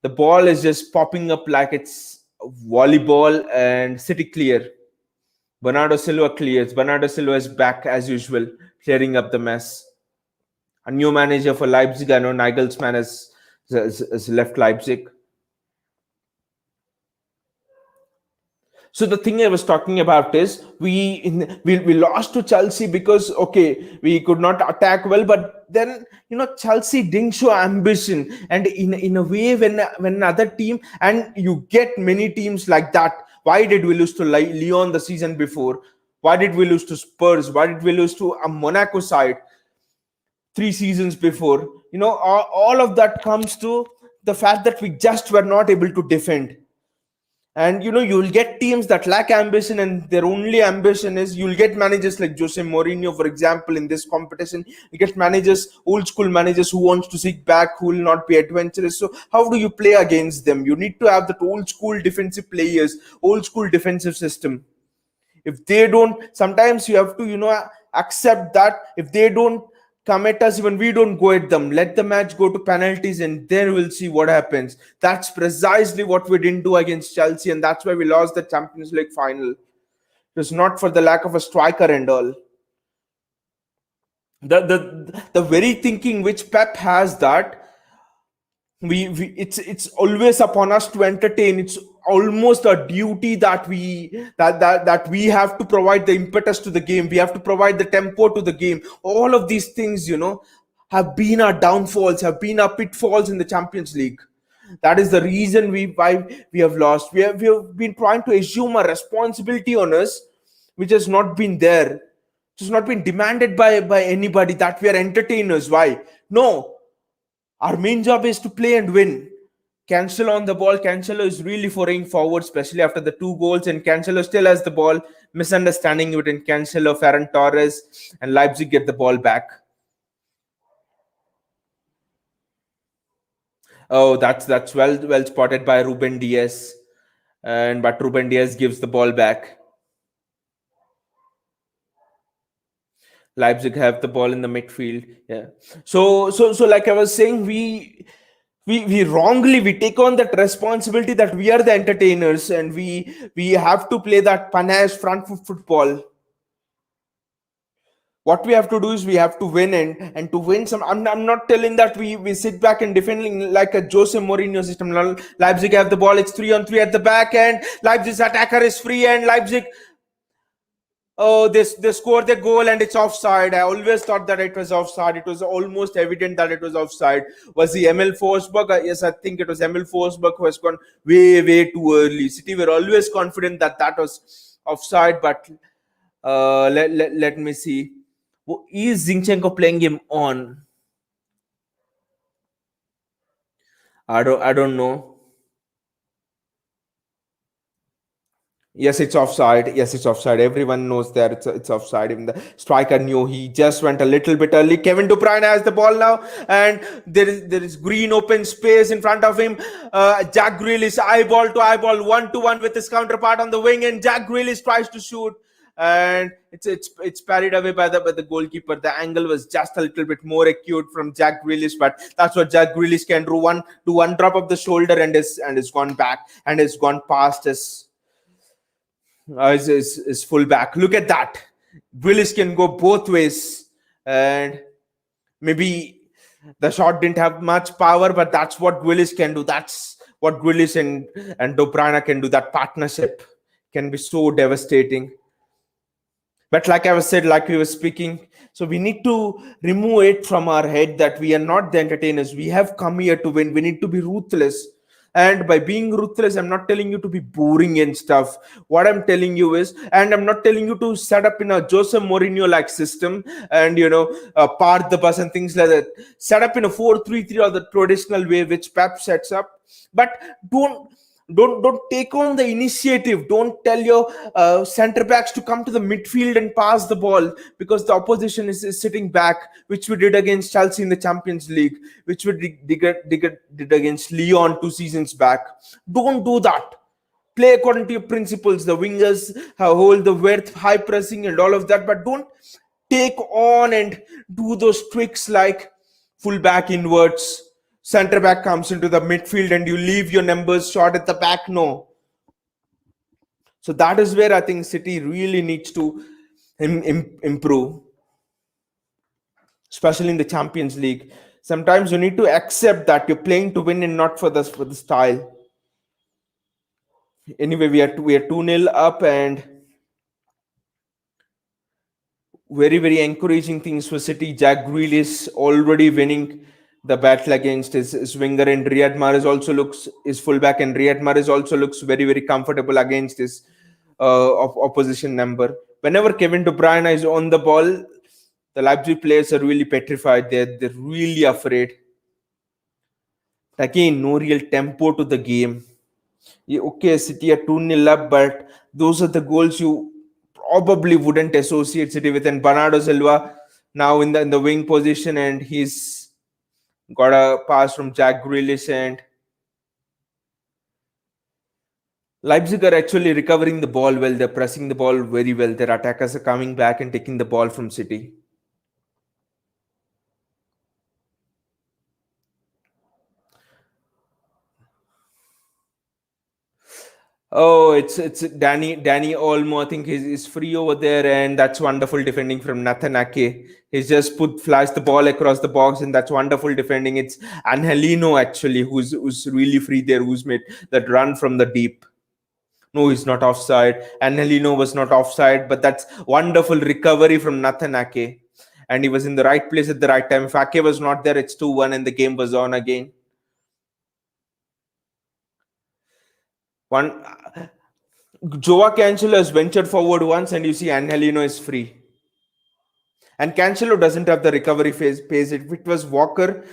The ball is just popping up like it's volleyball, and City clear. Bernardo Silva clears. Bernardo Silva is back as usual, clearing up the mess. A new manager for Leipzig. I know Nagelsmann has left Leipzig. So the thing I was talking about is we lost to Chelsea because, okay, we could not attack well, but then Chelsea didn't show ambition, and in a way, when another team, and you get many teams like that. Why did we lose to Lyon the season before? Why did we lose to Spurs? Why did we lose to a Monaco side 3 seasons before? All of that comes to the fact that we just were not able to defend. And you'll get teams that lack ambition, and their only ambition is, you'll get managers like Jose Mourinho, for example, in this competition. You get managers, old school managers, who wants to sit back, who will not be adventurous. So how do you play against them? You need to have that old school defensive players, old school defensive system. If they don't, sometimes you have to accept that if they don't come at us, even we don't go at them. Let the match go to penalties, and then we'll see what happens. That's precisely what we didn't do against Chelsea, and that's why we lost the Champions League final. It was not for the lack of a striker and all. The very thinking which Pep has, that it's always upon us to entertain. It's almost a duty that we have to provide the impetus to the game. We have to provide the tempo to the game. All of these things, have been our downfalls, have been our pitfalls in the Champions League. That is the reason why we have lost. We have been trying to assume a responsibility on us, which has not been there. It has not been demanded by anybody, that we are entertainers. Why? No. Our main job is to play and win. Cancelo on the ball. Cancelo is really foraying forward, especially after the 2 goals, and Cancelo still has the ball. Misunderstanding between Cancelo, Ferran Torres, and Leipzig get the ball back. Oh, that's well spotted by Ruben Diaz, but Ruben Diaz gives the ball back. Leipzig have the ball in the midfield. Yeah. So like I was saying, we wrongly take on that responsibility that we are the entertainers, and we have to play that panache front foot football. What we have to do is we have to win, and to win some. I'm not telling that we sit back and defending like a Jose Mourinho system. Leipzig have the ball, it's 3-on-3 at the back, and Leipzig's attacker is free, and Leipzig, oh, they score the goal and it's offside. I always thought that it was offside. It was almost evident that it was offside. Was the Emil Forsberg? Yes, I think it was Emil Forsberg who has gone way too early. City were always confident that that was offside, but let me see. Is Zinchenko playing him on? I don't know. Yes, it's offside. Yes, it's offside. Everyone knows that it's offside. Even the striker knew. He just went a little bit early. Kevin De Bruyne has the ball now, and there is green open space in front of him. Jack Grealish eyeball to eyeball, 1-1 with his counterpart on the wing, and Jack Grealish tries to shoot, and it's parried away by the goalkeeper. The angle was just a little bit more acute from Jack Grealish, but that's what Jack Grealish can do. One drop of the shoulder and is gone back and is gone past his full back. Look at that. Willis can go both ways, and maybe the shot didn't have much power, but that's what Willis can do. That's what Willis and De Bruyne can do. That partnership can be so devastating. But like I was said, like we were speaking, so we need to remove it from our head that we are not the entertainers. We have come here to win. We need to be ruthless. And by being ruthless, I'm not telling you to be boring and stuff. What I'm telling you is, and I'm not telling you to set up in a Jose Mourinho like system and park the bus and things like that. Set up in a 4-3-3 or the traditional way which Pep sets up. But don't take on the initiative. Don't tell your center backs to come to the midfield and pass the ball because the opposition is sitting back, which we did against Chelsea in the Champions League, which we did against Lyon 2 seasons back. Don't do that. Play according to your principles. The wingers hold the width, high pressing and all of that, but don't take on and do those tricks like full back inwards, center back comes into the midfield and you leave your numbers short at the back. No. So that is where I think City really needs to improve, especially in the Champions League. Sometimes you need to accept that you're playing to win and not for the style. Anyway, we are 2-0 up, and very encouraging things for City. Jack Grealish already winning the battle against his winger, and Riyad Mahrez also looks his fullback, and Riyad Mahrez also looks very comfortable against his opposition number. Whenever Kevin De Bruyne is on the ball, the Leipzig players are really petrified. They're really afraid. Again, no real tempo to the game. Okay, City are 2-0 up, but those are the goals you probably wouldn't associate City with. And Bernardo Silva now in the wing position, and he's got a pass from Jack Grealish, and Leipzig are actually recovering the ball well. They're pressing the ball very well. Their attackers are coming back and taking the ball from City. Oh, it's Danny Olmo. I think he's free over there, and that's wonderful defending from Nathan Ake. He's just flashed the ball across the box, and that's wonderful defending. It's Angelino actually who's really free there, who's made that run from the deep. No, he's not offside. Angelino was not offside, but that's wonderful recovery from Nathan Ake, and he was in the right place at the right time. If Ake was not there, it's 2-1, and the game was on again. Joao Cancelo has ventured forward once, and you see Angelino is free. And Cancelo doesn't have the recovery pace. If it was Walker,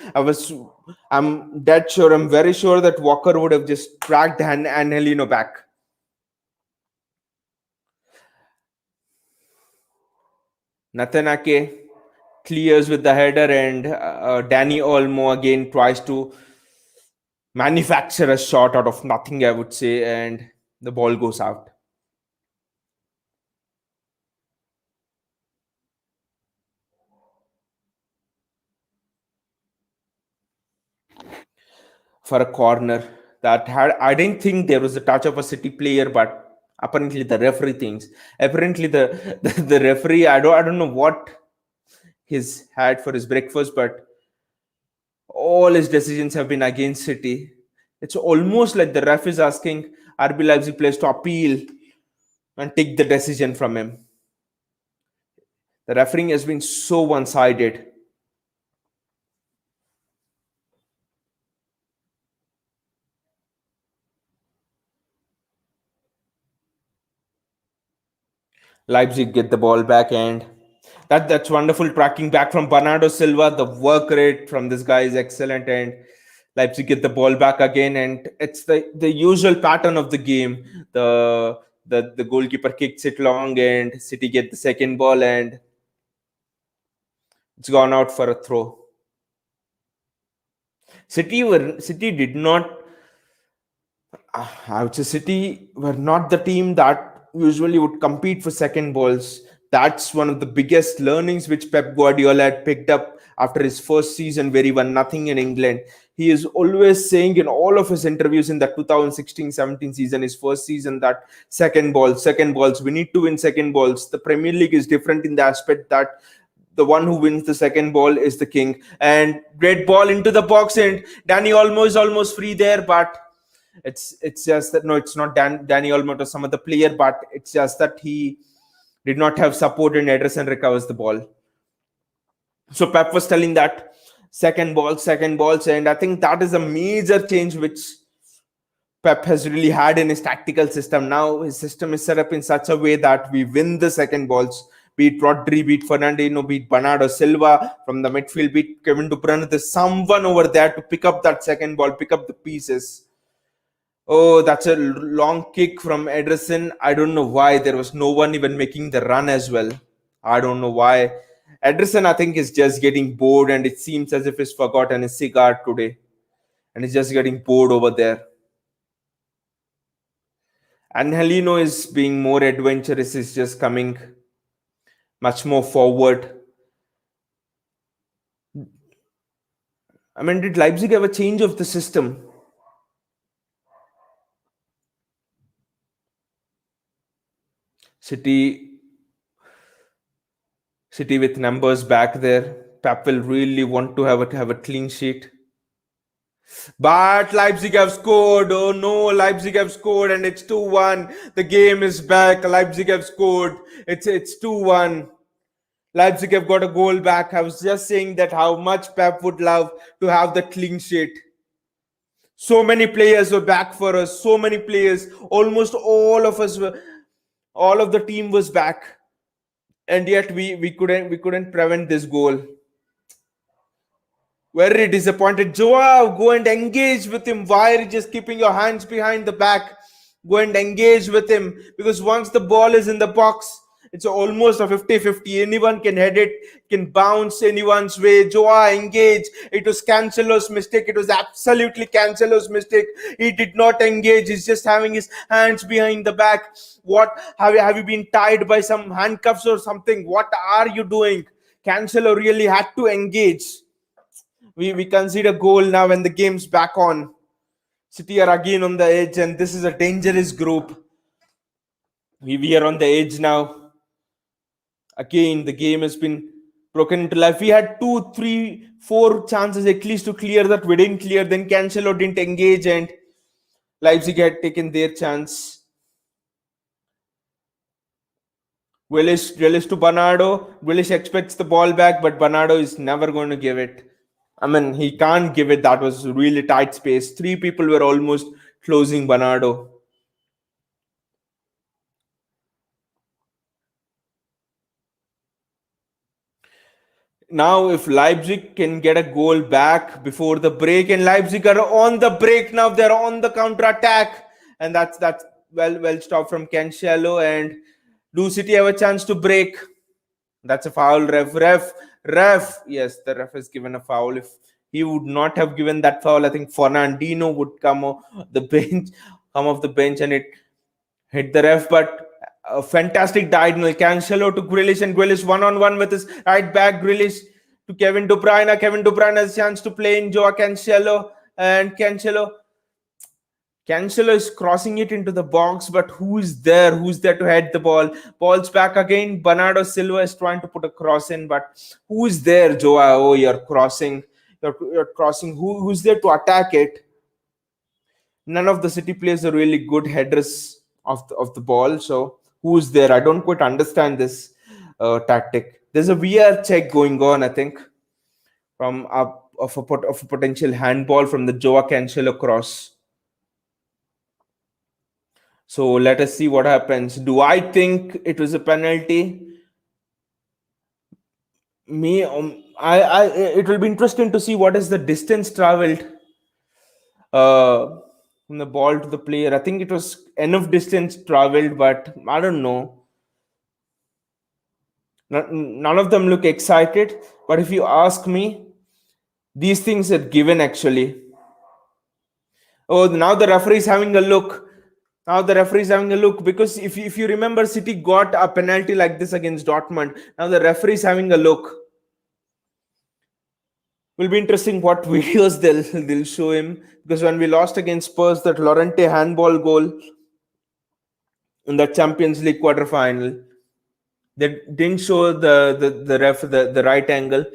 I'm dead sure. I'm very sure that Walker would have just tracked Angelino back. Nathan Ake clears with the header, and Danny Olmo again tries to manufacture a shot out of nothing, I would say, and the ball goes out. For a corner that I didn't think there was a touch of a City player, but apparently the referee thinks. Apparently the referee, I don't know what he's had for his breakfast, but all his decisions have been against City. It's almost like the ref is asking RB Leipzig players to appeal and take the decision from him. The refereeing has been so one-sided. Leipzig get the ball back, and that's wonderful tracking back from Bernardo Silva. The work rate from this guy is excellent, and Leipzig get the ball back again, and it's the usual pattern of the game. The goalkeeper kicks it long, and City get the second ball, and it's gone out for a throw. City did not. I would say City were not the team that usually would compete for second balls. That's one of the biggest learnings which Pep Guardiola had picked up after his first season where he won nothing in England. He is always saying in all of his interviews in the 2016-17 season, his first season, that second balls, we need to win second balls. The Premier League is different in the aspect that the one who wins the second ball is the king. And great ball into the box, and Danny Olmo is almost free there, but it's just that no, it's not Danny Olmo or some other player, but it's just that he did not have support and Ederson recovers the ball. So Pep was telling that second balls, and I think that is a major change which Pep has really had in his tactical system. Now his system is set up in such a way that we win the second balls, be it Rodri, be it Fernandinho, be it Bernardo Silva from the midfield, be it Kevin De Bruyne. There's someone over there to pick up that second ball, pick up the pieces. Oh, that's a long kick from Ederson. I don't know why there was no one even making the run as well. I don't know why. Ederson, I think, is just getting bored, and it seems as if he's forgotten his cigar today. And he's just getting bored over there. Angelino is being more adventurous. He's just coming much more forward. I mean, did Leipzig have a change of the system? City with numbers back there. Pep will really want to have a clean sheet. But Leipzig have scored. Oh no, Leipzig have scored, and it's 2-1. The game is back. Leipzig have scored. It's 2-1. Leipzig have got a goal back. I was just saying that how much Pep would love to have the clean sheet. So many players were back for us. So many players. Almost all of us were. All of the team was back, and yet we couldn't prevent this goal. Very disappointed. Joao, go and engage with him. Why are you just keeping your hands behind the back? Go and engage with him, because once the ball is in the box, it's almost a 50-50. Anyone can head it, can bounce anyone's way. Joao, engage. It was Cancelo's mistake. It was absolutely Cancelo's mistake. He did not engage. He's just having his hands behind the back. What? Have you been tied by some handcuffs or something? What are you doing? Cancelo really had to engage. We concede a goal now, and the game's back on. City are again on the edge, and this is a dangerous group. We are on the edge now. Again, the game has been broken into life. We had 2, 3, 4 chances at least to clear that. We didn't clear. Then Cancelo didn't engage, and Leipzig had taken their chance. Grealish to Bernardo. Grealish expects the ball back, but Bernardo is never going to give it. I mean, he can't give it. That was really tight space. 3 people were almost closing Bernardo. Now, if Leipzig can get a goal back before the break, and Leipzig are on the break now, they're on the counter attack, and that's well stopped from Cancelo. And do City have a chance to break? That's a foul. Ref. Yes, the ref has given a foul. If he would not have given that foul, I think Fernandinho would come off the bench, and it hit the ref. But a fantastic diagonal. Cancelo to Grealish, and Grealish one-on-one with his right back. Grealish to Kevin De Bruyne. Kevin De Bruyne has a chance to play in Joao Cancelo, and Cancelo Cancelo is crossing it into the box, but who's there? Who's there to head the ball? Ball's back again. Bernardo Silva is trying to put a cross in, but who's there, Joao? You're crossing. You're crossing. Who's there to attack it? None of the City players are really good headers of the ball. So who's there? I don't quite understand this tactic. There's a VR check going on, I think, from of a potential handball from the Joao Cancelo cross. So let us see what happens. Do I think it was a penalty? It will be interesting to see what is the distance traveled from the ball to the player. I think it was enough distance traveled, but I don't know. None of them look excited, but if you ask me, these things are given actually. Oh, now the referee is having a look. Now the referee is having a look because if you remember, City got a penalty like this against Dortmund. Now the referee is having a look. Will be interesting what videos they'll show him, because when we lost against Spurs, that Lorente handball goal in the Champions League quarterfinal, they didn't show the ref the right angle.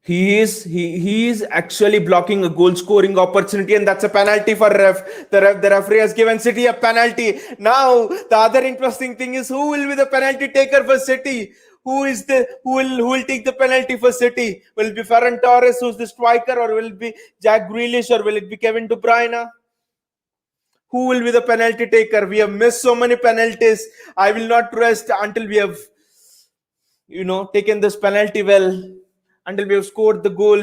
He is actually blocking a goal scoring opportunity, and that's a penalty for ref. The referee has given City a penalty. Now the other interesting thing is, who will be the penalty taker for City? Who will take the penalty for City? Will it be Ferran Torres, who's the striker, or will it be Jack Grealish, or will it be Kevin De Bruyne? Who will be the penalty taker? We have missed so many penalties. I will not rest until we have, taken this penalty well, until we have scored the goal.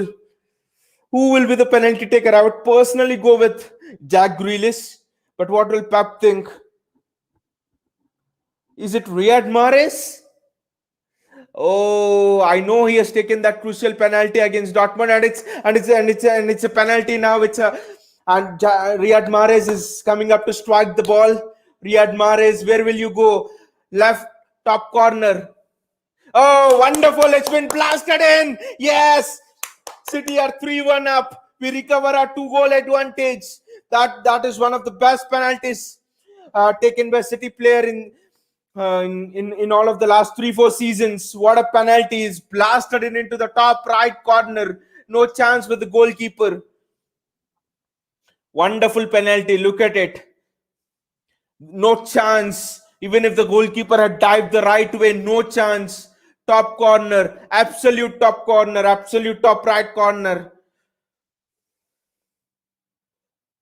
Who will be the penalty taker? I would personally go with Jack Grealish. But what will Pep think? Is it Riyad Mahrez? Oh, I know he has taken that crucial penalty against Dortmund, and it's a penalty now. Riyad Mahrez is coming up to strike the ball. Riyad Mahrez, where will you go? Left top corner. Oh, wonderful! It's been blasted in. Yes, City are 3-1 up. We recover our 2-goal advantage. That is one of the best penalties taken by City player in all of the last 3-4 seasons. What a penalty! Is blasted into the top right corner. No chance with the goalkeeper. Wonderful penalty. Look at it. No chance. Even if the goalkeeper had dived the right way, no chance. Top corner, absolute top corner, absolute top right corner.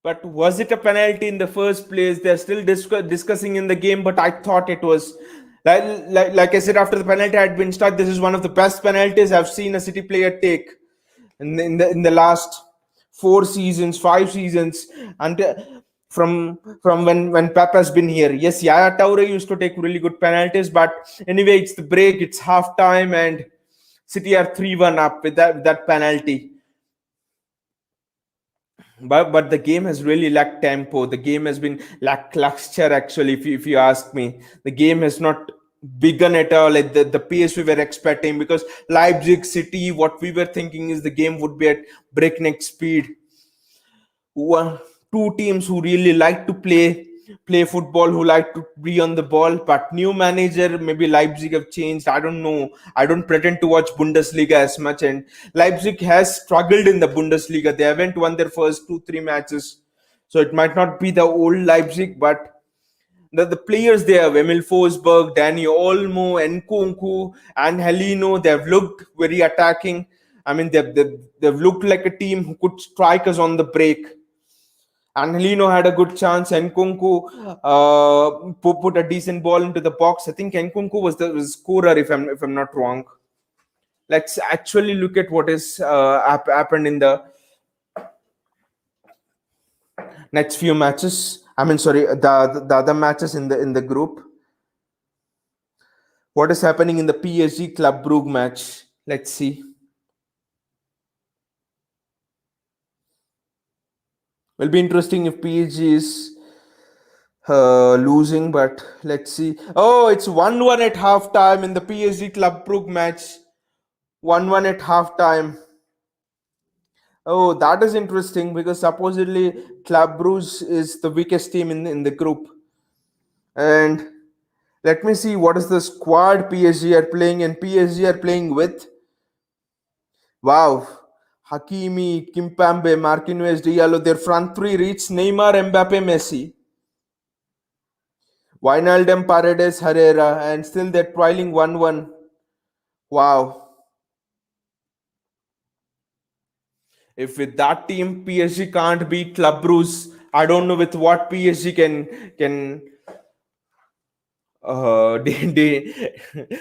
But was it a penalty in the first place? They're still discussing in the game, but I thought it was. Like I said, after the penalty had been struck, this is one of the best penalties I've seen a City player take in the last 4 seasons, 5 seasons, and from when Pep has been here. Yes, Yaya Toure used to take really good penalties, but anyway, it's the break, it's half time, and City are 3-1 up with that penalty. But the game has really lacked tempo. The game has been lackluster, actually, if you ask me. The game has not begun at all at the pace we were expecting, because Leipzig City, what we were thinking is the game would be at breakneck speed. Two teams who really like to play football, who like to be on the ball, but new manager, maybe Leipzig have changed. I don't know. I don't pretend to watch Bundesliga as much, and Leipzig has struggled in the Bundesliga. They haven't won their first 2-3 matches, so it might not be the old Leipzig, but the players they have, Emil Forsberg, Danny Olmo, Nkunku, and Helino, they have looked very attacking. I mean, they've looked like a team who could strike us on the break. Angelino had a good chance. Nkunku put a decent ball into the box. I think Nkunku was the scorer, if I'm not wrong. Let's actually look at what is happened in the next few matches. I mean, sorry, the other matches in the group. What is happening in the PSG Club Brugge match? Let's see. Will be interesting if PSG is losing, but let's see. Oh, it's 1-1 at halftime in the PSG Club Brugge match. 1-1 at halftime. Oh, that is interesting because supposedly Club Brugge is the weakest team in the group. And let me see what is the squad PSG are playing, and PSG are playing with, wow, Hakimi, Kimpembe, Marquinhos, Diallo. Their front three reach Neymar, Mbappe, Messi, Wijnaldum, Paredes, Herrera, and still they're trialing 1-1. Wow. If with that team PSG can't beat Club Brugge, I don't know with what PSG can they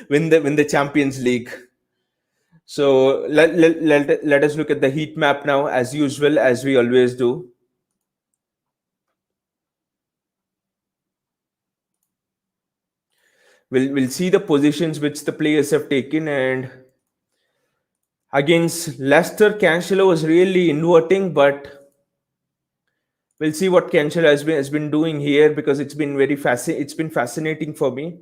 win the Champions League. So let us look at the heat map now, as usual, as we always do. We'll see the positions which the players have taken, and against Leicester, Cancelo was really inverting, but we'll see what Cancelo has been doing here because it's been fascinating for me.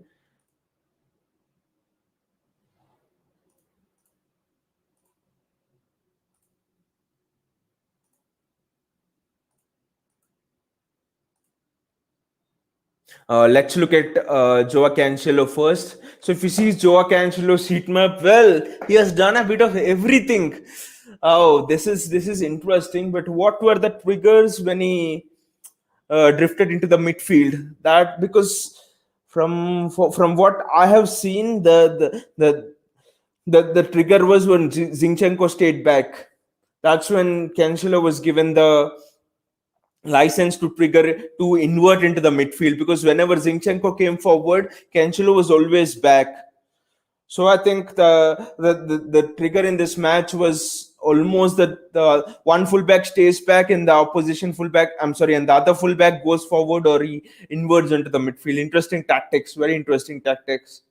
Let's look at Joao Cancelo first. So if you see Joao Cancelo's heat map, well, he has done a bit of everything. Oh, this is interesting. But what were the triggers when he drifted into the midfield? That because from what I have seen, the trigger was when Zinchenko stayed back. That's when Cancelo was given the license to trigger to invert into the midfield, because whenever Zinchenko came forward, Cancelo was always back. So I think the trigger in this match was almost that the one fullback stays back and the opposition fullback, I'm sorry, and the other fullback goes forward or he inverts into the midfield. Interesting tactics, very interesting tactics.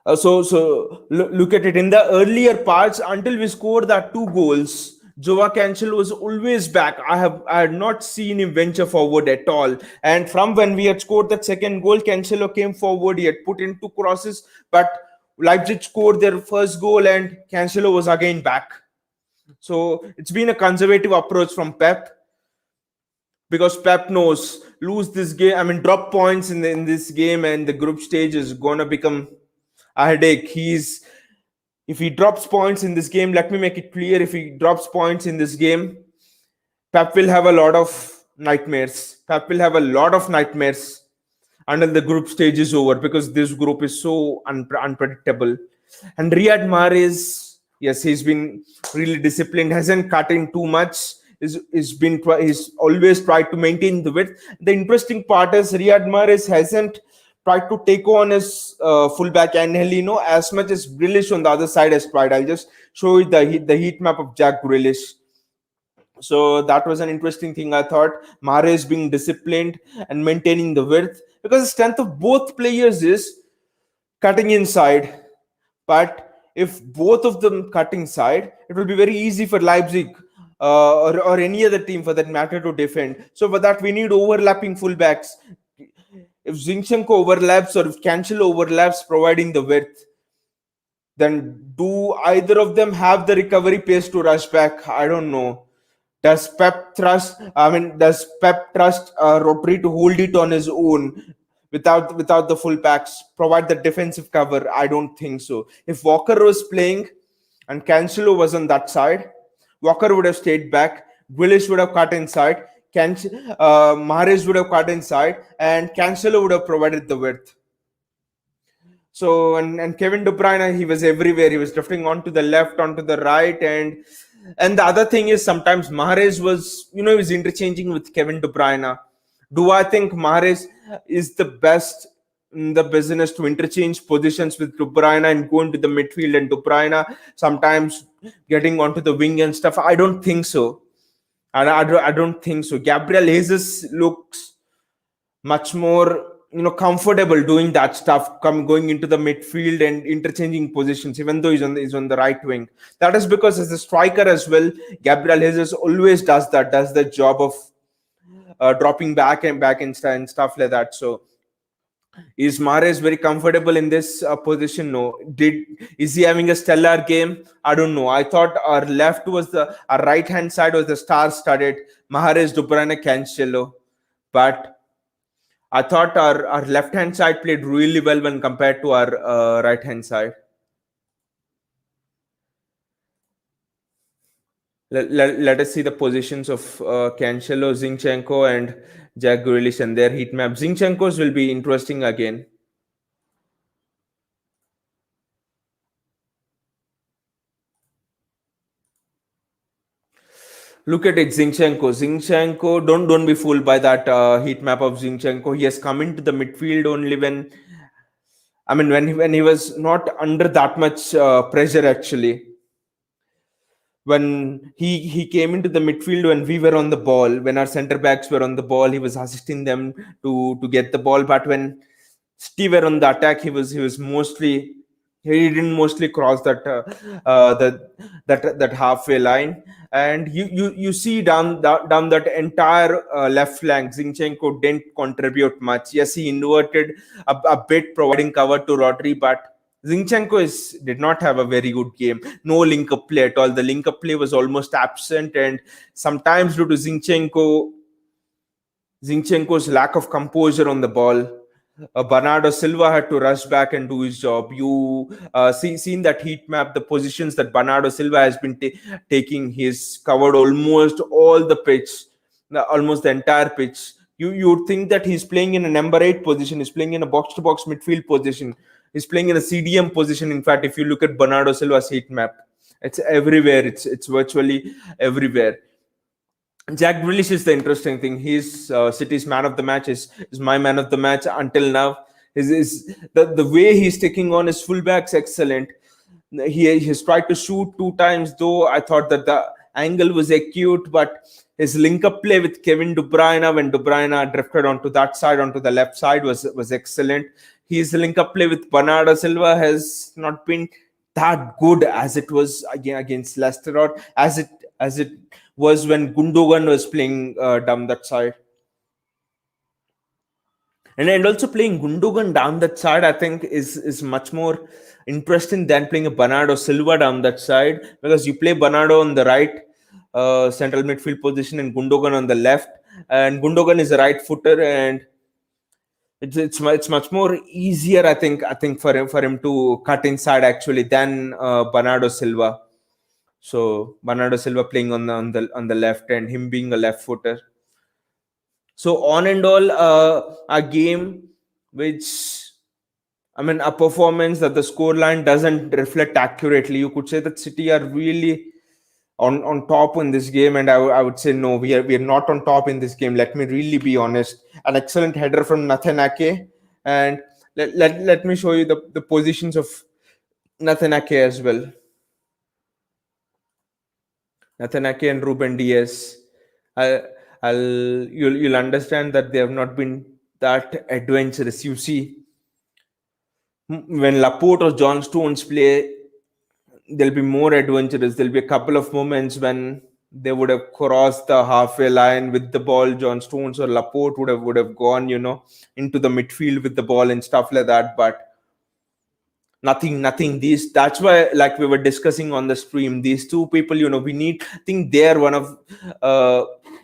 Look at it in the earlier parts until we scored that two goals. Joao Cancelo was always back. I had not seen him venture forward at all. And from when we had scored that second goal, Cancelo came forward. He had put in two crosses, but Leipzig scored their first goal, and Cancelo was again back. So it's been a conservative approach from Pep, because Pep knows lose this game. I mean, drop points in this game, and the group stage is gonna become a headache. If he drops points in this game, let me make it clear. If he drops points in this game, Pep will have a lot of nightmares. Pep will have a lot of nightmares until the group stage is over, because this group is so unpredictable. And Riyad Mahrez, yes, he's been really disciplined, hasn't cut in too much. He's always tried to maintain the width. The interesting part is Riyad Mahrez hasn't tried to take on his fullback Angelino as much as Grealish on the other side has tried. I'll just show you the heat map of Jack Grealish. So that was an interesting thing. I thought Mahrez being disciplined and maintaining the width, because the strength of both players is cutting inside. But if both of them cut inside, it will be very easy for Leipzig or any other team for that matter to defend. So for that, we need overlapping fullbacks. If Zinchenko overlaps or if Cancelo overlaps, providing the width, then do either of them have the recovery pace to rush back? I don't know. Does Pep trust Rodri to hold it on his own without the fullbacks, provide the defensive cover? I don't think so. If Walker was playing and Cancelo was on that side, Walker would have stayed back, Grealish would have cut inside, Mahrez would have cut inside, and Cancelo would have provided the width. So and Kevin De Bruyne, he was everywhere. He was drifting onto the left, onto the right, and the other thing is sometimes Mahrez was, he was interchanging with Kevin De Bruyne. Do I think Mahrez is the best in the business to interchange positions with De Bruyne and go into the midfield, and De Bruyne sometimes getting onto the wing and stuff? I don't think so. I don't think so. Gabriel Jesus looks much more comfortable doing that stuff, going into the midfield and interchanging positions, even though he's on the right wing. That is because as a striker as well, Gabriel Jesus always does the job of dropping back and stuff like that. So Is Mahrez very comfortable in this position? No. Is he having a stellar game? I don't know. I thought our right hand side was the star-studded Mahrez, De Bruyne, Cancelo, but I thought our left hand side played really well when compared to our right hand side. Let us see the positions of Cancelo, Zinchenko, and Jack Grealish and their heat map. Zinchenko's will be interesting again. Look at it, Zinchenko. Zinchenko, don't be fooled by that heat map of Zinchenko. He has come into the midfield only when he was not under that much pressure actually. When he came into the midfield when we were on the ball, when our center backs were on the ball, he was assisting them to get the ball. But when Steve were on the attack, he didn't mostly cross that halfway line. And you see down that entire left flank, Zinchenko didn't contribute much. Yes, he inverted a bit, providing cover to Rodri, but Zinchenko did not have a very good game. No link-up play at all. The link-up play was almost absent, and sometimes due to Zinchenko's lack of composure on the ball, Bernardo Silva had to rush back and do his job. You seen that heat map, the positions that Bernardo Silva has been taking. He's covered almost all the pitch, almost the entire pitch. You would think that he's playing in a number 8 position. He's playing in a box-to-box midfield position. He's playing in a CDM position. In fact, if you look at Bernardo Silva's heat map, it's everywhere. It's virtually everywhere. Jack Grealish is the interesting thing. He's City's man of the match. Is my man of the match until now. The way he's taking on his fullbacks excellent. He has tried to shoot 2 times, though I thought that the angle was acute, but his link-up play with Kevin De Bruyne when De Bruyne drifted onto that side, onto the left side, was excellent. His link-up play with Bernardo Silva has not been that good as it was against Leicester, or as it was when Gundogan was playing down that side. And also playing Gundogan down that side, I think, is much more interesting than playing a Bernardo Silva down that side, because you play Bernardo on the right central midfield position and Gundogan on the left, and Gundogan is a right footer, and it's much more easier, I think for him to cut inside actually than Bernardo Silva. So Bernardo Silva playing on the left and him being a left footer. So on and all, a game a performance that the scoreline doesn't reflect accurately. You could say that City are really on top in this game, and I would say no, we are not on top in this game. Let me really be honest. An excellent header from Nathan Ake, and let me show you the positions of Nathan Ake as well. Nathan Ake and Ruben Diaz. You'll understand that they have not been that adventurous. You see, when Laporte or John Stones play, they'll be more adventurous. There'll be a couple of moments when they would have crossed the halfway line with the ball. John Stones or Laporte would have gone, into the midfield with the ball and stuff like that. But nothing. That's why, like we were discussing on the stream, these two people, we need. I think they're one of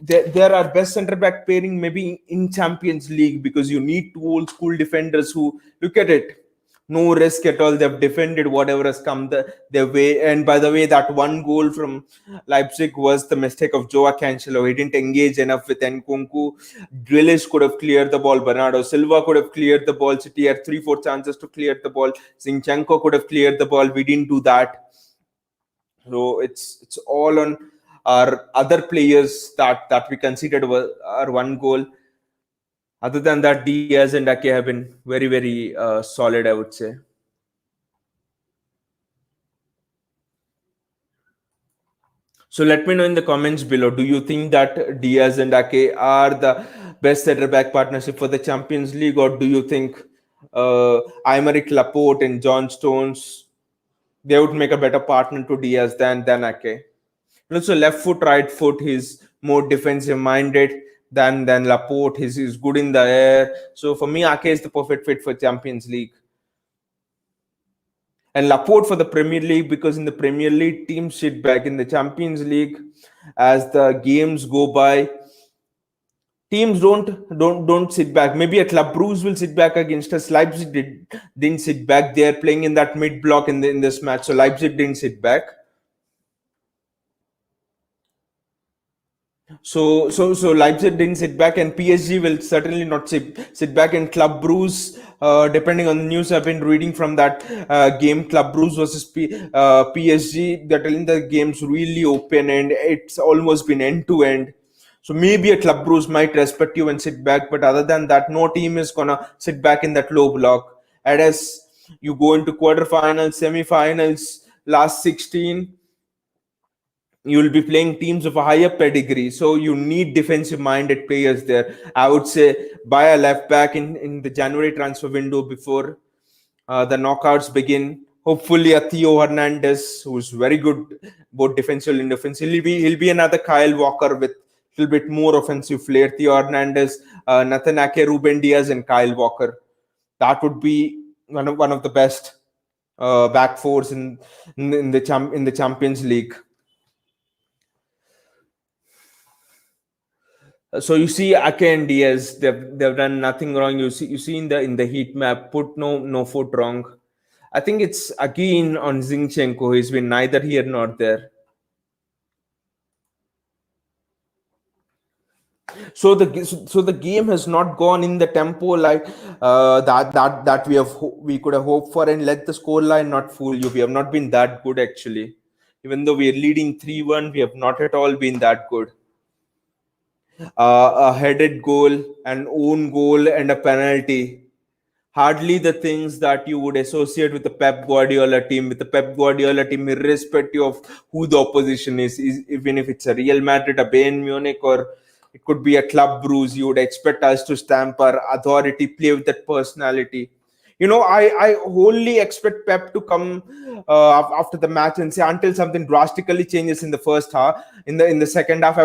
they're our best centre back pairing, maybe in Champions League, because you need 2 old school defenders who look at it. No risk at all. They've defended whatever has come their way. And by the way, that one goal from Leipzig was the mistake of Joao Cancelo. He didn't engage enough with Nkunku. Grealish could have cleared the ball. Bernardo Silva could have cleared the ball. City had 3-4 chances to clear the ball. Zinchenko could have cleared the ball. We didn't do that. So it's all on our other players that we considered our one goal. Other than that, Diaz and Ake have been very, very solid, I would say. So let me know in the comments below. Do you think that Diaz and Ake are the best centre-back partnership for the Champions League, or do you think Aymeric Laporte and John Stones, they would make a better partner to Diaz than Ake? And also left foot, right foot, he's more defensive-minded. than Laporte. He's good in the air. So for me, Ake is the perfect fit for Champions League. And Laporte for the Premier League, because in the Premier League, teams sit back. In the Champions League, as the games go by, teams don't sit back. Maybe a Club Brugge will sit back against us. Leipzig didn't sit back. They are playing in that mid block in this match, so Leipzig didn't sit back. So Leipzig didn't sit back, and PSG will certainly not sit back. And Club Brugge, depending on the news I've been reading from that game, Club Brugge versus PSG, they're telling the game's really open and it's almost been end to end. So maybe a Club Brugge might respect you and sit back, but other than that, no team is gonna sit back in that low block. And as you go into quarterfinals, semi-finals, last 16, you will be playing teams of a higher pedigree, so you need defensive minded players there. I would say buy a left back in the January transfer window before the knockouts begin. Hopefully a Theo Hernandez, who's very good both defensively and offensively. He'll be another Kyle Walker with a little bit more offensive flair. Theo Hernandez, Nathan Ake, Ruben Diaz, and Kyle Walker. That would be one of the best back fours in the Champions League. So you see Ake and Diaz, they've done nothing wrong. You see in the heat map, put no foot wrong. I think it's again on Zinchenko. He's been neither here nor there. So the game has not gone in the tempo like that we could have hoped for, and let the scoreline not fool you. We have not been that good actually. Even though we are leading 3-1, we have not at all been that good. A headed goal, an own goal, and a penalty. Hardly the things that you would associate with the Pep Guardiola team. With the Pep Guardiola team, irrespective of who the opposition is even if it's a Real Madrid, a Bayern Munich, or it could be a Club Brugge, you would expect us to stamp our authority, play with that personality. I wholly expect Pep to come after the match and say, until something drastically changes in the first half, in the second half,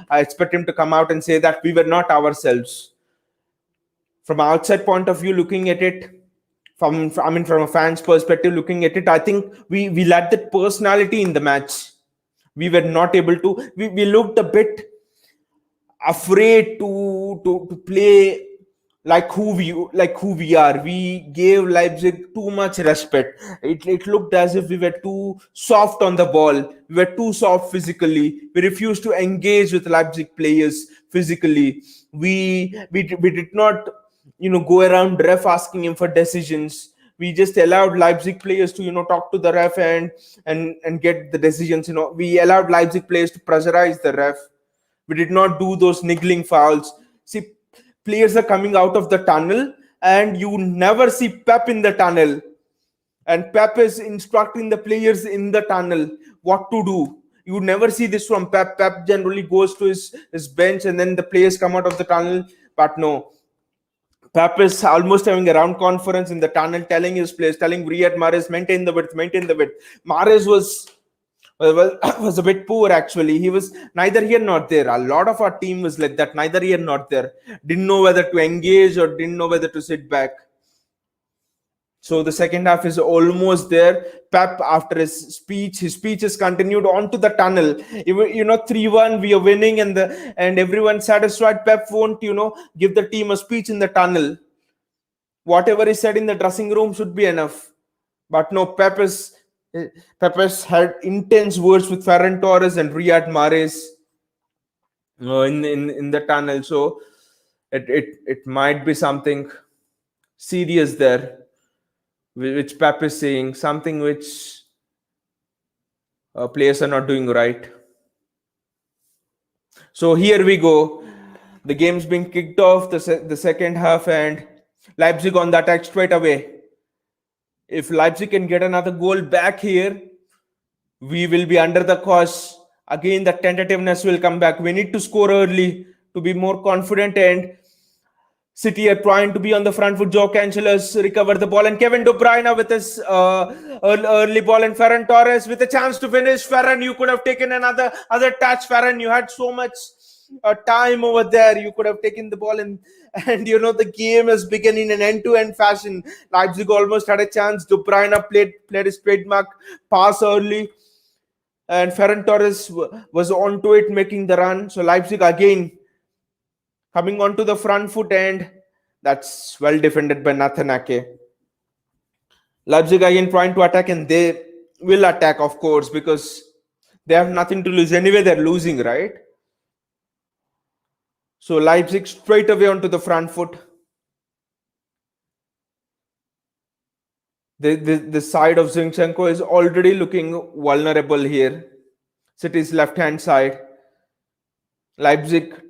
I expect him to come out and say that we were not ourselves. From outside point of view, looking at it, from a fan's perspective, looking at it, I think we lacked that personality in the match. We were not able to. We looked a bit afraid to play like who we are. We gave Leipzig too much respect. It looked as if we were too soft on the ball. We were too soft physically. We refused to engage with Leipzig players physically. We did not go around ref asking him for decisions. We just allowed Leipzig players to talk to the ref and get the decisions. We allowed Leipzig players to pressurize the ref. We did not do those niggling fouls. See, players are coming out of the tunnel and you never see Pep in the tunnel, and Pep is instructing the players in the tunnel what to do. You never see this from Pep. Pep generally goes to his bench and then the players come out of the tunnel. But no, Pep is almost having a round conference in the tunnel, telling his players, telling Riyad Mahrez, maintain the width. Mahrez was a bit poor actually. He was neither here nor there. A lot of our team was like that, neither here nor there. Didn't know whether to engage or didn't know whether to sit back. So the second half is almost there. Pep, after his speech is continued on to the tunnel. 3-1, we are winning, and everyone satisfied. Pep won't, give the team a speech in the tunnel. Whatever is said in the dressing room should be enough. But no, Pep has had intense words with Ferran Torres and Riyad Mahrez in the tunnel. So it might be something serious there, which Pep is saying, something which players are not doing right. So here we go. The game's being kicked off, the second half, and Leipzig on the attack straight away. If Leipzig can get another goal back here, we will be under the cosh. Again, the tentativeness will come back. We need to score early to be more confident, and City are trying to be on the front foot. Joe Cancelo's recover the ball, and Kevin De Bruyne with his early ball, and Ferran Torres with a chance to finish. Ferran, you could have taken another touch. Ferran, you had so much time over there. You could have taken the ball and the game is beginning in an end-to-end fashion. Leipzig almost had a chance. De Bruyne played his trademark pass early, and Ferran Torres was onto it, making the run. So Leipzig again coming onto the front foot, and that's well defended by Nathan Ake. Leipzig again trying to attack, and they will attack, of course, because they have nothing to lose. Anyway, they're losing, right? So Leipzig straight away onto the front foot. The side of Zinchenko is already looking vulnerable here. City's left-hand side. Leipzig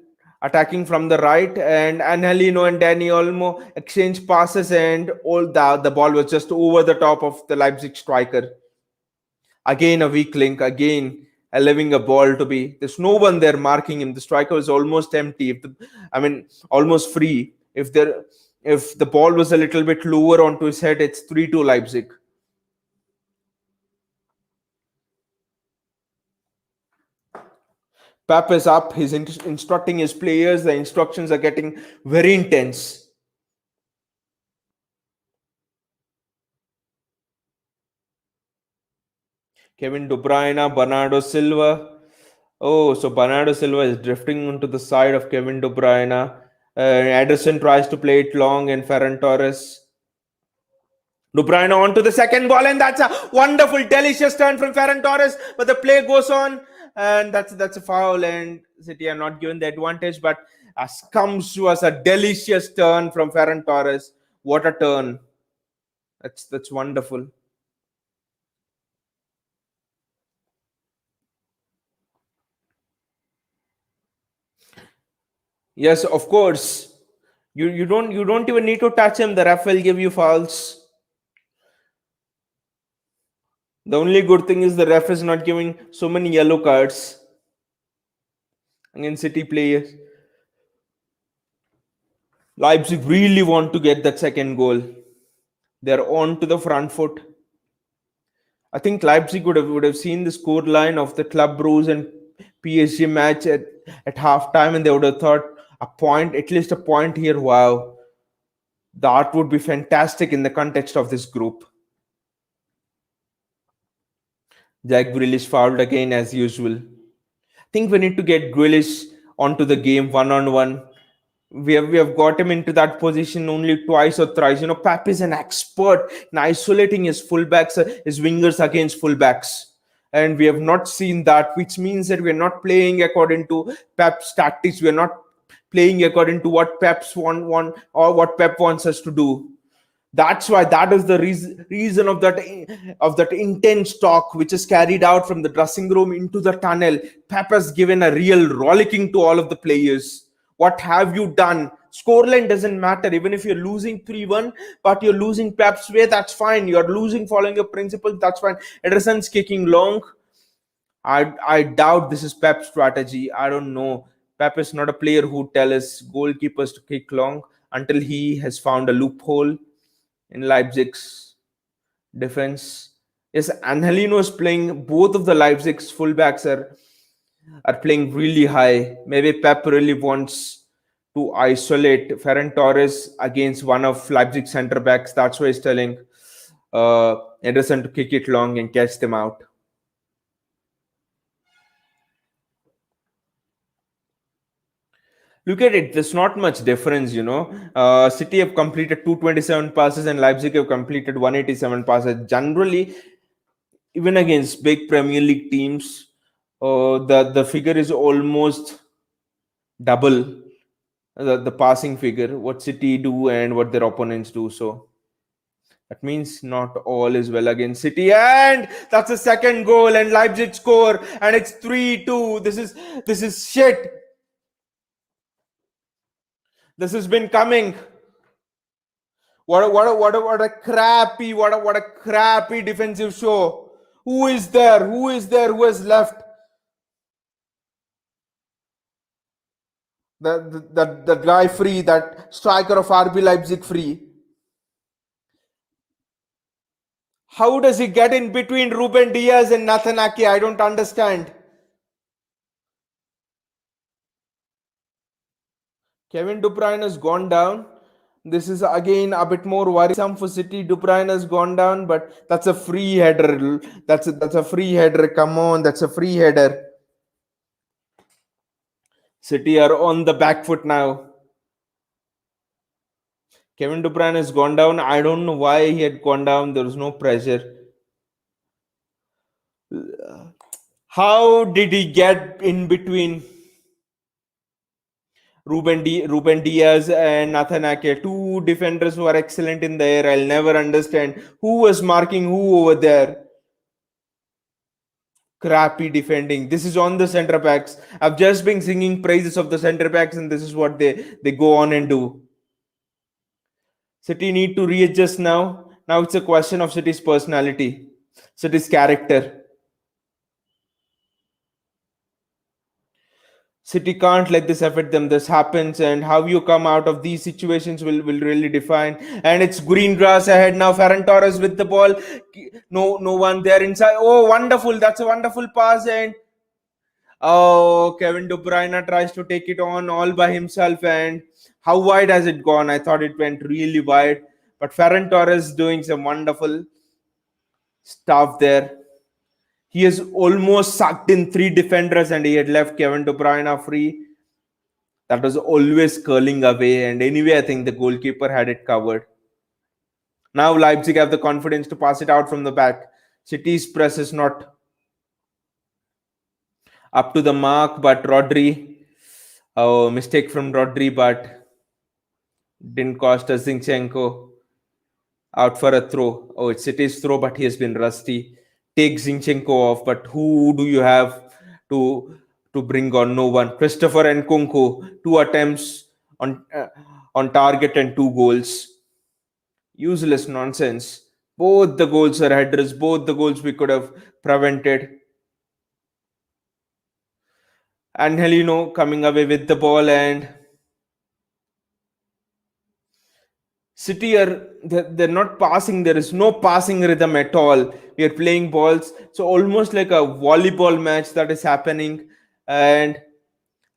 attacking from the right, and Angelino and Dani Olmo exchange passes, and all the ball was just over the top of the Leipzig striker. Again a weak link, again allowing a ball to be. There's no one there marking him. The striker was almost empty. Almost free. If the ball was a little bit lower onto his head, it's 3-2 Leipzig. Pep is up. He's instructing his players. The instructions are getting very intense. Kevin De Bruyne, Bernardo Silva. Oh, so Bernardo Silva is drifting onto the side of Kevin De Bruyne. Ederson tries to play it long, and Ferran Torres. De Bruyne on to the second ball, and that's a wonderful, delicious turn from Ferran Torres. But the play goes on, and that's a foul, and City are not given the advantage. But comes was a delicious turn from Ferran Torres. What a turn! That's wonderful. Yes, of course. You don't even need to touch him. The ref will give you fouls. The only good thing is the ref is not giving so many yellow cards against City players. Leipzig really want to get that second goal. They're on to the front foot. I think Leipzig would have seen the score line of the Club Brugge and PSG match at halftime, and they would have thought a point, at least a point here. Wow, that would be fantastic in the context of this group. Jack Grealish fouled again as usual. I think we need to get Grealish onto the game one-on-one. We have got him into that position only twice or thrice. Pep is an expert in isolating his fullbacks, his wingers against fullbacks. And we have not seen that, which means that we're not playing according to Pep's tactics. We're not playing according to what Pep's want or what Pep wants us to do. That's why that is the reason of that intense talk which is carried out from the dressing room into the tunnel. Pep has given a real rollicking to all of the players. What have you done? Scoreline doesn't matter. Even if you're losing 3-1, but you're losing Pep's way, that's fine. You're losing following your principles, that's fine. Ederson's kicking long. I doubt this is Pep's strategy. I don't know. Pep is not a player who tells goalkeepers to kick long until he has found a loophole in Leipzig's defense. Yes, Angelino is playing. Both of the Leipzig's fullbacks are playing really high. Maybe Pep really wants to isolate Ferran Torres against one of Leipzig centre backs. That's why he's telling Ederson to kick it long and catch them out. Look at it. There's not much difference, City have completed 227 passes and Leipzig have completed 187 passes. Generally, even against big Premier League teams, the figure is almost double the passing figure, what City do and what their opponents do. So that means not all is well against City. And that's the second goal, and Leipzig score, and it's 3-2. This is shit. This has been coming. What a crappy defensive show. Who is there? Who has left? The guy free, that striker of RB Leipzig free. How does he get in between Ruben Diaz and Nathan Ake? I don't understand. Kevin De Bruyne has gone down. This is again a bit more worrisome for City. De Bruyne has gone down, but that's a free header. That's a free header. Come on, that's a free header. City are on the back foot now. Kevin De Bruyne has gone down. I don't know why he had gone down. There was no pressure. How did he get in between Ruben Diaz and Nathan Ake? Two defenders who are excellent in the air. I'll never understand who was marking who over there. Crappy defending. This is on the centre backs. I've just been singing praises of the centre backs, and this is what they go on and do. City need to readjust now. Now it's a question of City's personality, City's character. City can't let this affect them. This happens, and how you come out of these situations will really define. And it's green grass ahead now. Ferran Torres with the ball. No one there inside. Oh, wonderful! That's a wonderful pass. And oh, Kevin De Bruyne tries to take it on all by himself. And how wide has it gone? I thought it went really wide. But Ferran Torres doing some wonderful stuff there. He has almost sucked in 3 defenders and he had left Kevin De Bruyne free. That was always curling away. And anyway, I think the goalkeeper had it covered. Now Leipzig have the confidence to pass it out from the back. City's press is not up to the mark, but Rodri, mistake from Rodri, but didn't cost us. Zinchenko out for a throw. Oh, it's City's throw, but he has been rusty. Take Zinchenko off, but who do you have to bring on? No one. Christopher Nkunku, 2 attempts on target and 2 goals. Useless nonsense. Both the goals are headers. Both the goals we could have prevented. Angelino coming away with the ball, and City they're not passing. There is no passing rhythm at all. We are playing balls. So almost like a volleyball match that is happening. And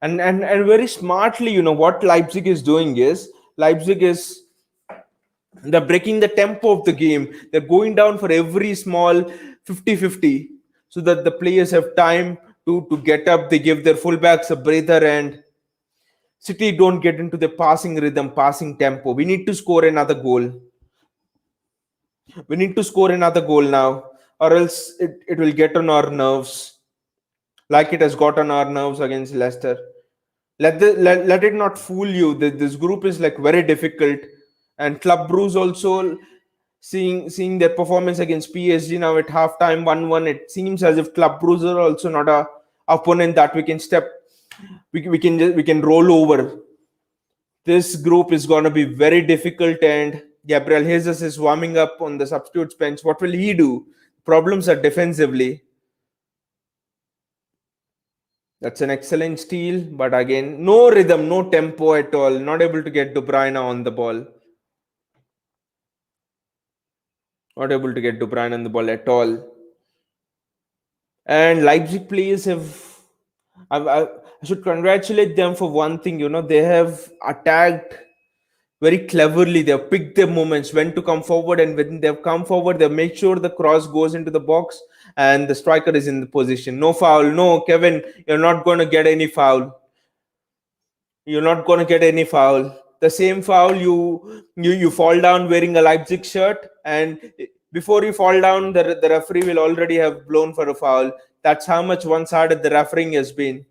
very smartly, what Leipzig is doing is they're breaking the tempo of the game. They're going down for every small 50-50 so that the players have time to get up. They give their fullbacks a breather, and City don't get into the passing rhythm, passing tempo. We need to score another goal. We need to score another goal now, or else it will get on our nerves, like it has got on our nerves against Leicester. Let it not fool you. This group is like very difficult, and Club Brugge also seeing their performance against PSG now at halftime 1-1. It seems as if Club Brugge are also not a opponent that we can we can roll over. This group is going to be very difficult, and Gabriel Jesus is warming up on the substitutes bench. What will he do? Problems are defensively. That's an excellent steal, but again, no rhythm, no tempo at all. Not able to get De Bruyne on the ball. Not able to get De Bruyne on the ball at all. And Leipzig players I should congratulate them for one thing. They have attacked very cleverly. They have picked their moments, when to come forward, and when they've come forward, they make sure the cross goes into the box and the striker is in the position. No foul. No, Kevin, you're not going to get any foul. You're not going to get any foul. The same foul, you fall down wearing a Leipzig shirt, and before you fall down, the referee will already have blown for a foul. That's how much one-sided the refereeing has been.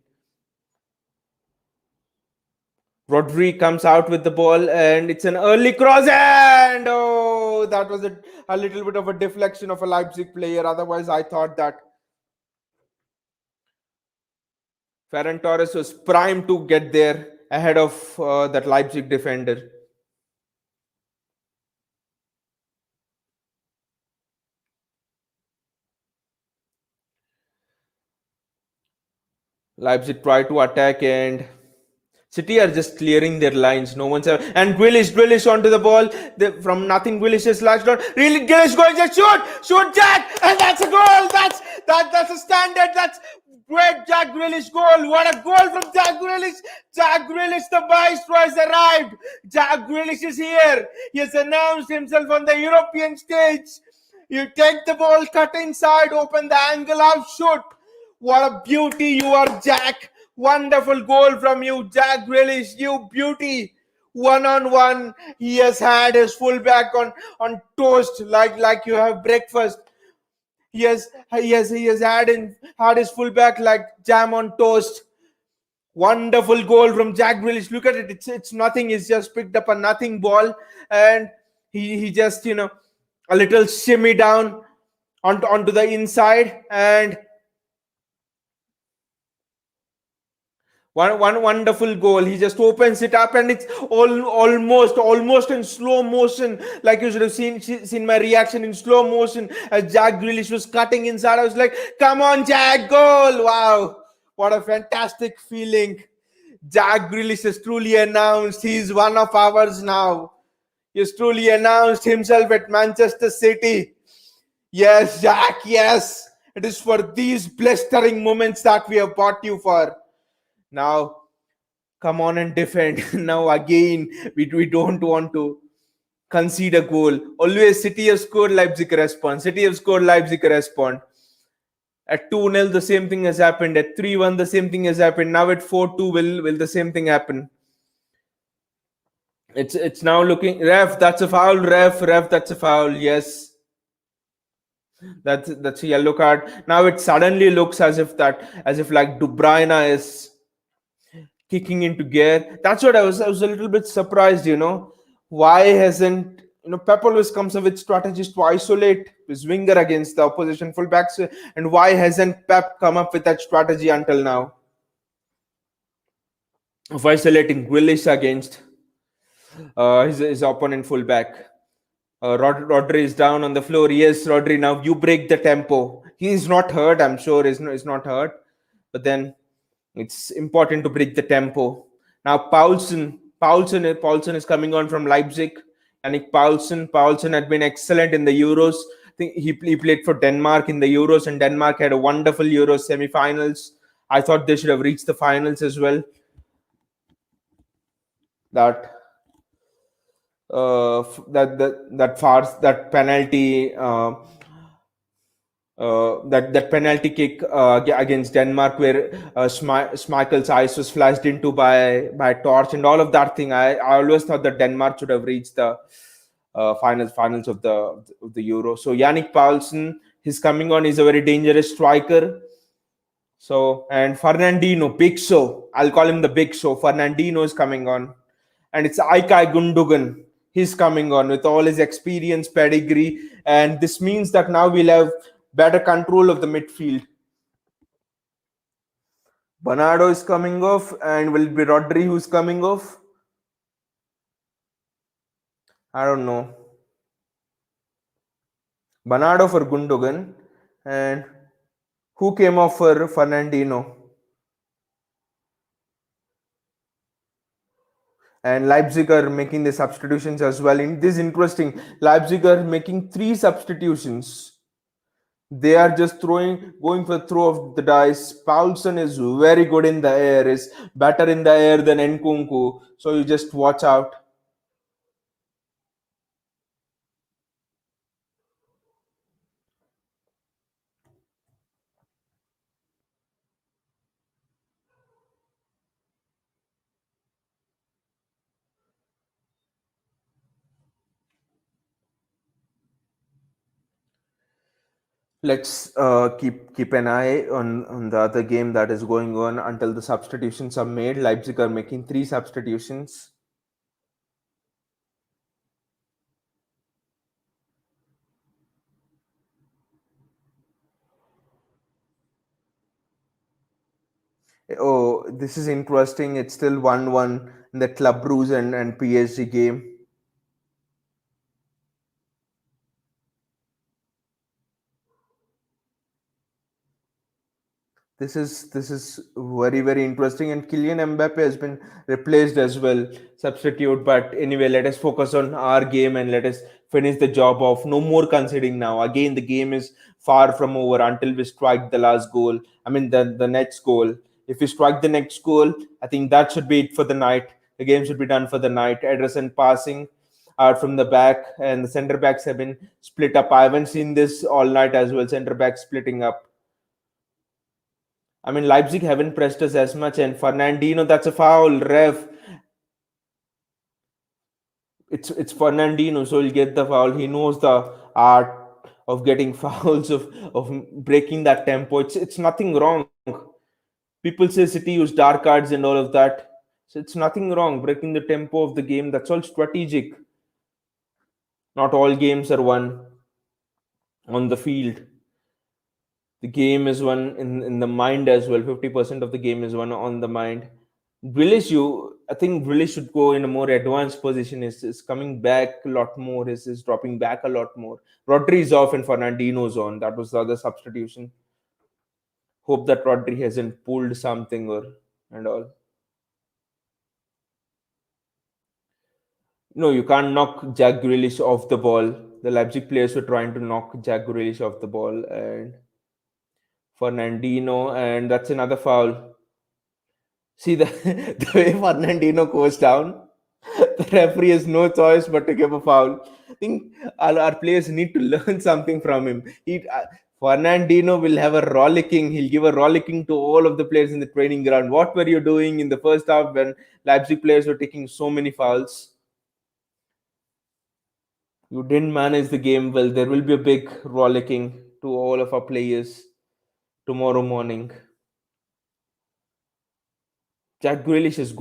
Rodri comes out with the ball, and it's an early cross, and oh, that was a little bit of a deflection of a Leipzig player. Otherwise, I thought that Ferran Torres was primed to get there ahead of that Leipzig defender. Leipzig try to attack, and City are just clearing their lines. No one's ever. And Grealish onto the ball. From nothing, Grealish is lashed on. Really, Grealish going to shoot, Jack, and that's a goal. That's a standard. That's Great Jack Grealish goal. What a goal from Jack Grealish. Jack Grealish, the maestro, has arrived. Jack Grealish is here. He has announced himself on the European stage. You take the ball, cut inside, open the angle, out, shoot. What a beauty you are, Jack. Wonderful goal from you, Jack Grealish. You beauty. 1-on-1. He has had his fullback on toast like you have breakfast. He has had his fullback like jam on toast. Wonderful goal from Jack Grealish. Look at it. It's nothing. He's just picked up a nothing ball, and he just a little shimmy down onto the inside, and one wonderful goal. He just opens it up, and it's almost in slow motion. Like you should have seen my reaction in slow motion as Jack Grealish was cutting inside. I was like, "Come on, Jack, goal!" Wow, what a fantastic feeling! Jack Grealish has truly announced he's one of ours now. He has truly announced himself at Manchester City. Yes, Jack. Yes, it is for these blistering moments that we have bought you for. Now, come on and defend. Now, again, we don't want to concede a goal. Always City have scored, Leipzig respond. City have scored, Leipzig respond. At 2-0, the same thing has happened. At 3-1, the same thing has happened. Now at 4-2, will the same thing happen? It's now looking, ref, that's a foul, ref, that's a foul. Yes. That's a yellow card. Now it suddenly looks as if like De Bruyne is kicking into gear. That's what I was a little bit surprised. Why hasn't Pep always comes up with strategies to isolate his winger against the opposition fullbacks, and why hasn't Pep come up with that strategy until now of isolating Willis against his opponent fullback? Rodri is down on the floor. Yes, Rodri, now you break the tempo. He is not hurt, I'm sure he's not hurt, but then it's important to break the tempo. Now Paulsen is coming on from Leipzig. Yannick Paulsen had been excellent in the Euros. I think he played for Denmark in the Euros, and Denmark had a wonderful Euros semi-finals. I thought they should have reached the finals as well. That penalty that penalty kick against Denmark, where Schmeichel's eyes was flashed into by a torch and all of that thing. I always thought that Denmark should have reached the finals of the Euro. So Yannick Paulsen, he's coming on. He's a very dangerous striker. So, and Fernandinho, Big Show, I'll call him the Big Show. Fernandinho is coming on, and it's Ilkay Gundogan. He's coming on with all his experience, pedigree, and this means that now we'll have better control of the midfield. Bernardo is coming off, and will be Rodri who's coming off. I don't know. Bernardo for Gundogan, and who came off for Fernandinho? And Leipzig are making the substitutions as well. This is interesting. Leipzig are making 3 substitutions. They are just going for throw of the dice. Paulsen is very good in the air, is better in the air than Nkunku. So you just watch out. Let's keep an eye on the other game that is going on until the substitutions are made. Leipzig are making 3 substitutions. Oh, this is interesting. It's still 1-1 in the Club Brugge and PSG game. This is very very interesting, and Kylian Mbappe has been replaced as well, substitute. But anyway, let us focus on our game and let us finish the job off. No more conceding now. Again, the game is far from over until we strike the last goal. I mean, the next goal. If we strike the next goal, I think that should be it for the night. The game should be done for the night. Ederson passing out from the back, and the centre backs have been split up. I haven't seen this all night as well. Centre backs splitting up. I mean, Leipzig haven't pressed us as much, and Fernandino, that's a foul, ref. It's Fernandino, so he'll get the foul. He knows the art of getting fouls, of breaking that tempo. It's nothing wrong. People say City use dark cards and all of that. So it's nothing wrong breaking the tempo of the game. That's all strategic. Not all games are won on the field. The game is won in the mind as well. 50% of the game is won on the mind. I think Grealish should go in a more advanced position. Is coming back a lot more. Is dropping back a lot more. Rodri is off and Fernandino's on. That was the other substitution. Hope that Rodri hasn't pulled something or and all. No, you can't knock Jack Grealish off the ball. The Leipzig players were trying to knock Jack Grealish off the ball and Fernandino, and that's another foul. See the the way Fernandino goes down, the referee has no choice but to give a foul. I think our players need to learn something from him. Fernandino will have a rollicking. He'll give a rollicking to all of the players in the training ground. What were you doing in the first half when Leipzig players were taking so many fouls? You didn't manage the game well. There will be a big rollicking to all of our players tomorrow morning. Jack Grealish has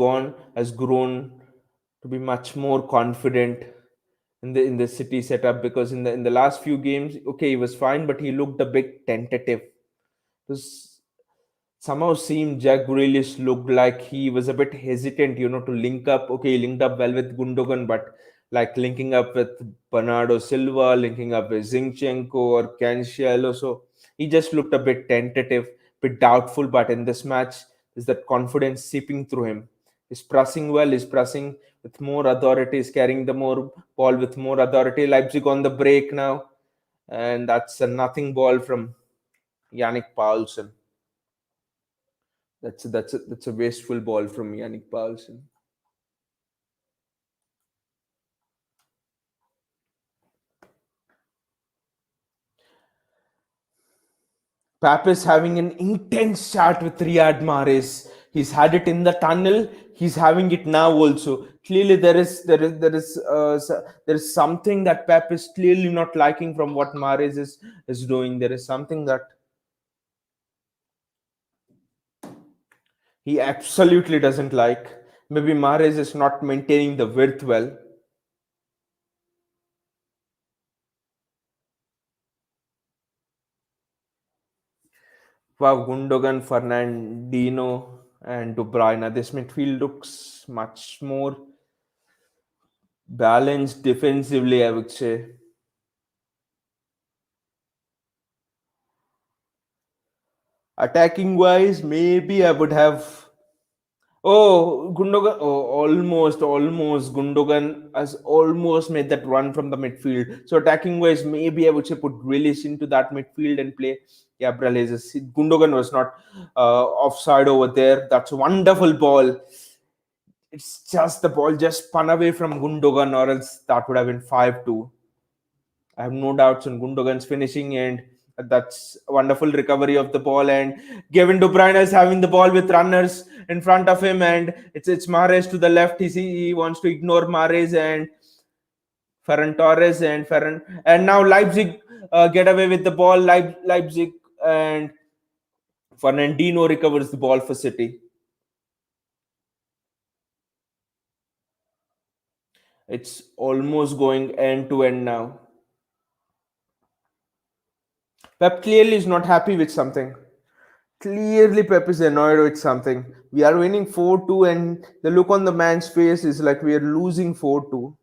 grown to be much more confident in the City setup, because in the last few games, okay, he was fine, but he looked a bit tentative. It was somehow seemed Jack Grealish looked like he was a bit hesitant, to link up. Okay, he linked up well with Gundogan, but like linking up with Bernardo Silva, linking up with Zinchenko or Cancelo. So he just looked a bit tentative, bit doubtful. But in this match, is that confidence seeping through him. He's pressing well, he's pressing with more authority, he's carrying the more ball with more authority. Leipzig on the break now. And that's a nothing ball from Yannick Paulsen. That's a wasteful ball from Yannick Paulsen. Pap is having an intense chat with Riyad Mahrez. He's had it in the tunnel. He's having it now also. Clearly, there is something that Pep is clearly not liking from what Mahrez is doing. There is something that he absolutely doesn't like. Maybe Mahrez is not maintaining the width well. Wow, Gundogan, Fernandinho, and De Bruyne. This midfield looks much more balanced defensively, I would say. Attacking wise, maybe I would have. Oh, Gundogan. Oh, almost. Gundogan has almost made that run from the midfield. So attacking wise, maybe I would say put Grealish into that midfield and play Gabriel Jesus. Gundogan was not offside over there. That's a wonderful ball. It's just the ball just spun away from Gundogan, or else that would have been 5-2. I have no doubts on Gundogan's finishing, and that's a wonderful recovery of the ball. And Kevin De Bruyne is having the ball with runners in front of him, and it's Mahrez to the left. He wants to ignore Mahrez and Ferran Torres and now Leipzig get away with the ball. Leipzig and Fernandino recovers the ball for City. It's almost going end to end now. Pep clearly is not happy with something. Clearly, Pep is annoyed with something. We are winning 4-2, and the look on the man's face is like we are losing 4-2.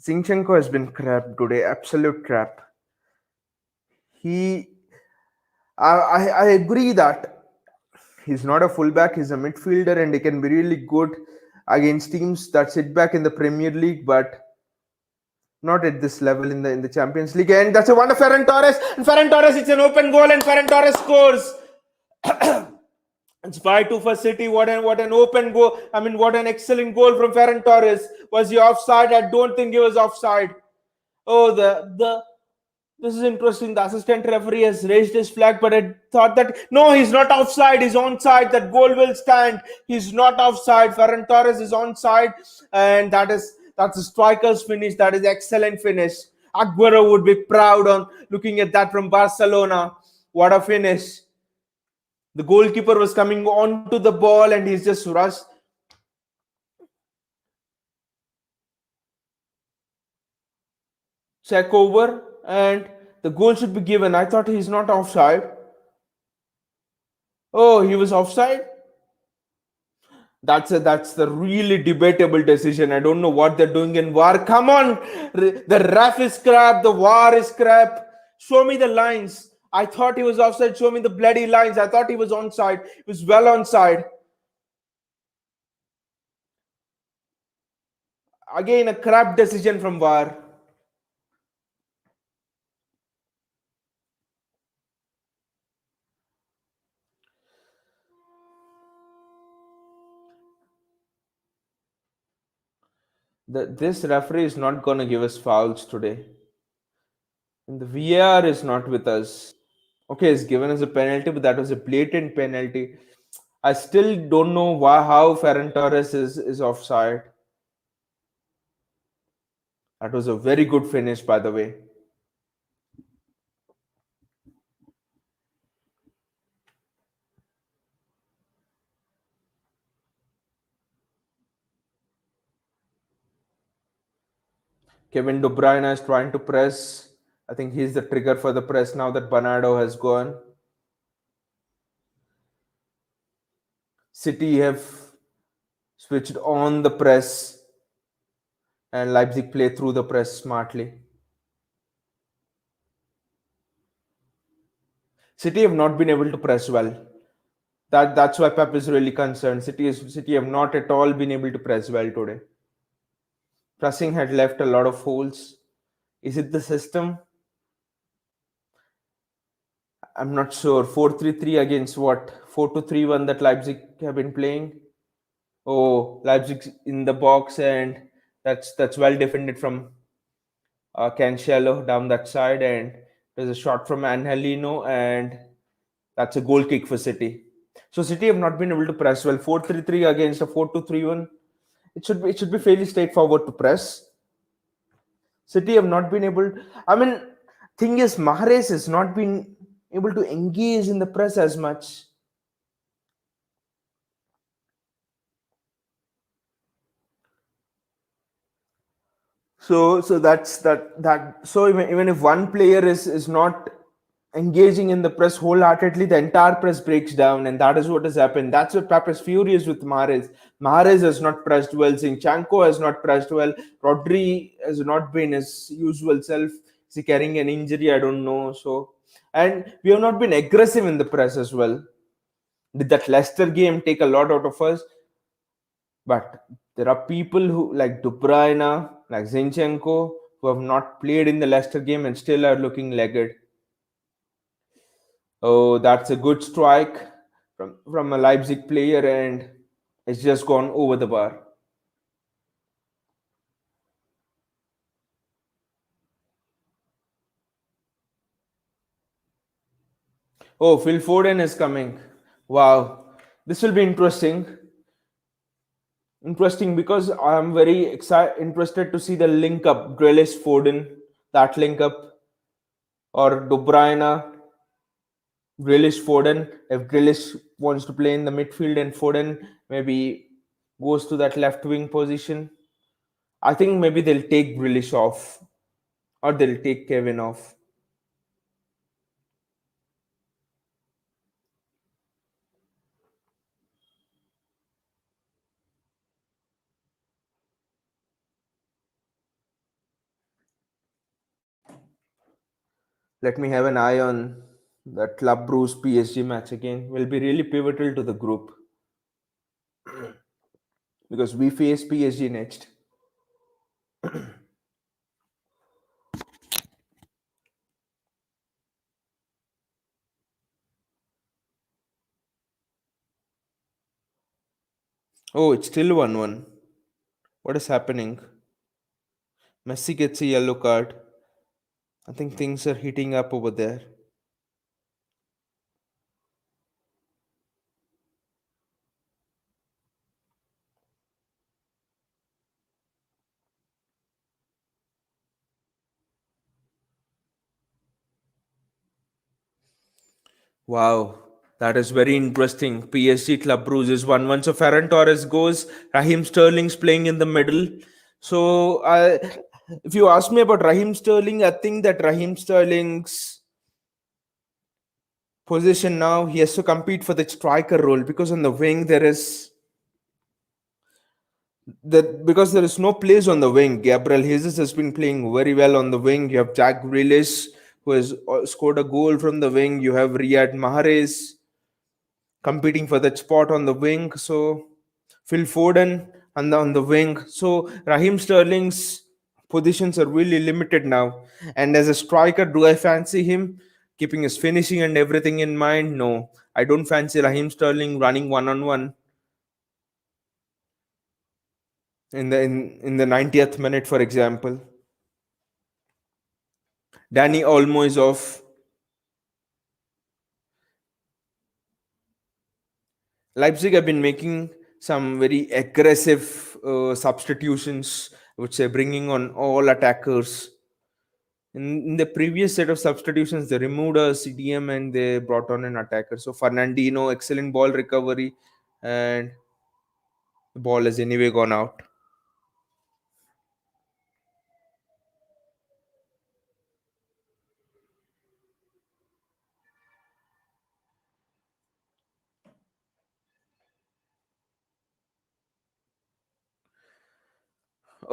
Zinchenko has been crap today, absolute crap. He, I agree that He's not a fullback, he's a midfielder, and he can be really good against teams that sit back in the Premier League, but not at this level in the Champions League. And that's a wonder, Ferran Torres. And Ferran Torres, it's an open goal, and Ferran Torres scores. It's 5-2 for City. What an open goal. I mean, what an excellent goal from Ferran Torres. Was he offside? I don't think he was offside. Oh, the this is interesting. The assistant referee has raised his flag, but I thought that no, he's not offside. He's onside. That goal will stand. He's not offside. Ferran Torres is onside, and that's a striker's finish. That is excellent finish. Aguero would be proud on looking at that from Barcelona. What a finish! The goalkeeper was coming onto the ball, and he's just rushed. Check over, and the goal should be given. I thought he's not offside. Oh, he was offside. That's the really debatable decision. I don't know what they're doing in VAR. Come on, the ref is crap. The VAR is crap. Show me the lines. I thought he was offside. Show me the bloody lines. I thought he was onside. He was well onside. Again, a crap decision from VAR. This referee is not going to give us fouls today. And the VAR is not with us. Okay, it's given us a penalty, but that was a blatant penalty. I still don't know how Ferran Torres is offside. That was a very good finish, by the way. Kevin De Bruyne is trying to press. I think he's the trigger for the press now that Bernardo has gone. City have switched on the press, and Leipzig play through the press smartly. City have not been able to press well. That's why Pep is really concerned. City have not at all been able to press well today. Pressing had left a lot of holes. Is it the system? I'm not sure. 4-3-3 against what? 4-2-3-1 that Leipzig have been playing. Oh, Leipzig in the box, and that's well defended from Cancelo down that side, and there's a shot from Angelino, and that's a goal kick for City. So City have not been able to press well. 4-3-3 against a 4-2-3-1. It should be fairly straightforward to press. City have not been able. I mean, thing is, Mahrez has not been able to engage in the press as much. So that's that. So even if one player is not engaging in the press wholeheartedly, the entire press breaks down, and that is what has happened. That's what Pep is furious with Mahrez. Mahrez has not pressed well. Zinchenko has not pressed well. Rodri has not been his usual self. Is he carrying an injury? I don't know. So, and we have not been aggressive in the press as well. Did that Leicester game take a lot out of us? But there are people who like De Bruyne, like Zinchenko, who have not played in the Leicester game and still are looking legged. Oh, that's a good strike from a Leipzig player, and it's just gone over the bar. Oh, Phil Foden is coming. Wow, this will be interesting. Interesting because I'm very interested to see the link up Grealish Foden, that link up, or De Bruyne Grealish Foden. If Grealish wants to play in the midfield and Foden maybe goes to that left wing position, I think maybe they'll take Grealish off or they'll take Kevin off. Let me have an eye on. That Club Bruce PSG match again will be really pivotal to the group because we face PSG next. Oh, it's still 1-1. What is happening? Messi gets a yellow card. I think things are heating up over there. Wow, that is very interesting. PSG Club Brugge is 1-1. So Ferran Torres goes. Raheem Sterling's playing in the middle. So if you ask me about Raheem Sterling, I think that Raheem Sterling's position now, he has to compete for the striker role because on the wing there is that because there is no place on the wing. Gabriel Jesus has been playing very well on the wing. You have Jack Grealish who has scored a goal from the wing. You have Riyad Mahrez competing for that spot on the wing. So Phil Foden on the wing. So Raheem Sterling's positions are really limited now. And as a striker, do I fancy him? Keeping his finishing and everything in mind, no. I don't fancy Raheem Sterling running one on one in the 90th minute, for example. Danny Olmo is off. Leipzig have been making some very aggressive substitutions, which they're bringing on all attackers. In the previous set of substitutions, they removed a CDM and they brought on an attacker. So Fernandino, excellent ball recovery, and the ball has anyway gone out.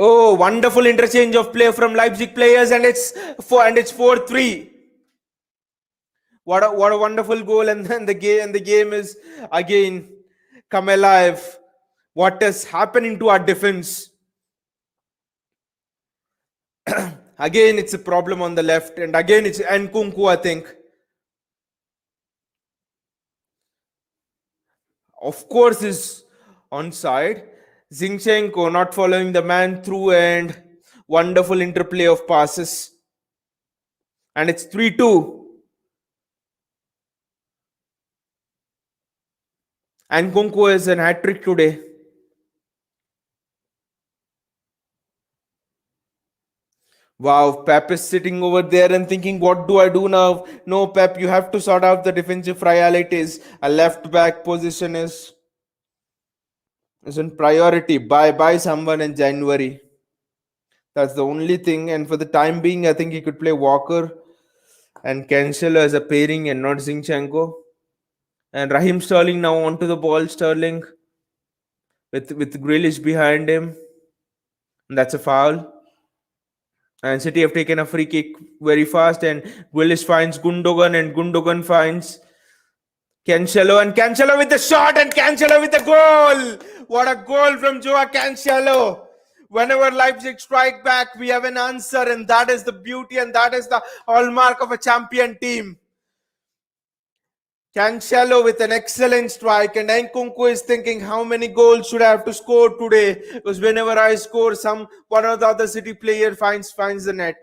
Oh, wonderful interchange of play from Leipzig players, and it's 4-3. What a wonderful goal, and then the game is again come alive. What is happening to our defense? Again, it's a problem on the left, and again it's Nkunku, I think. Of course, is onside. Zinchenko not following the man through, and wonderful interplay of passes. And it's 3-2. Nkunku is an hat trick today. Wow, Pep is sitting over there and thinking, what do I do now? No, Pep, you have to sort out the defensive realities. A left back position is in priority. Buy someone in January. That's the only thing. And for the time being, I think he could play Walker and Cancelo as a pairing and not Zinchenko. And Raheem Sterling now onto the ball. Sterling with Grealish behind him. And that's a foul. And City have taken a free kick very fast. And Grealish finds Gundogan, and Gundogan finds Cancelo, and Cancelo with the shot, and Cancelo with the goal. What a goal from Joao Cancelo. Whenever Leipzig strike back, we have an answer, and that is the beauty, and that is the hallmark of a champion team. Cancelo with an excellent strike, and Nkunku is thinking, how many goals should I have to score today? Because whenever I score, one of the other City player finds the net.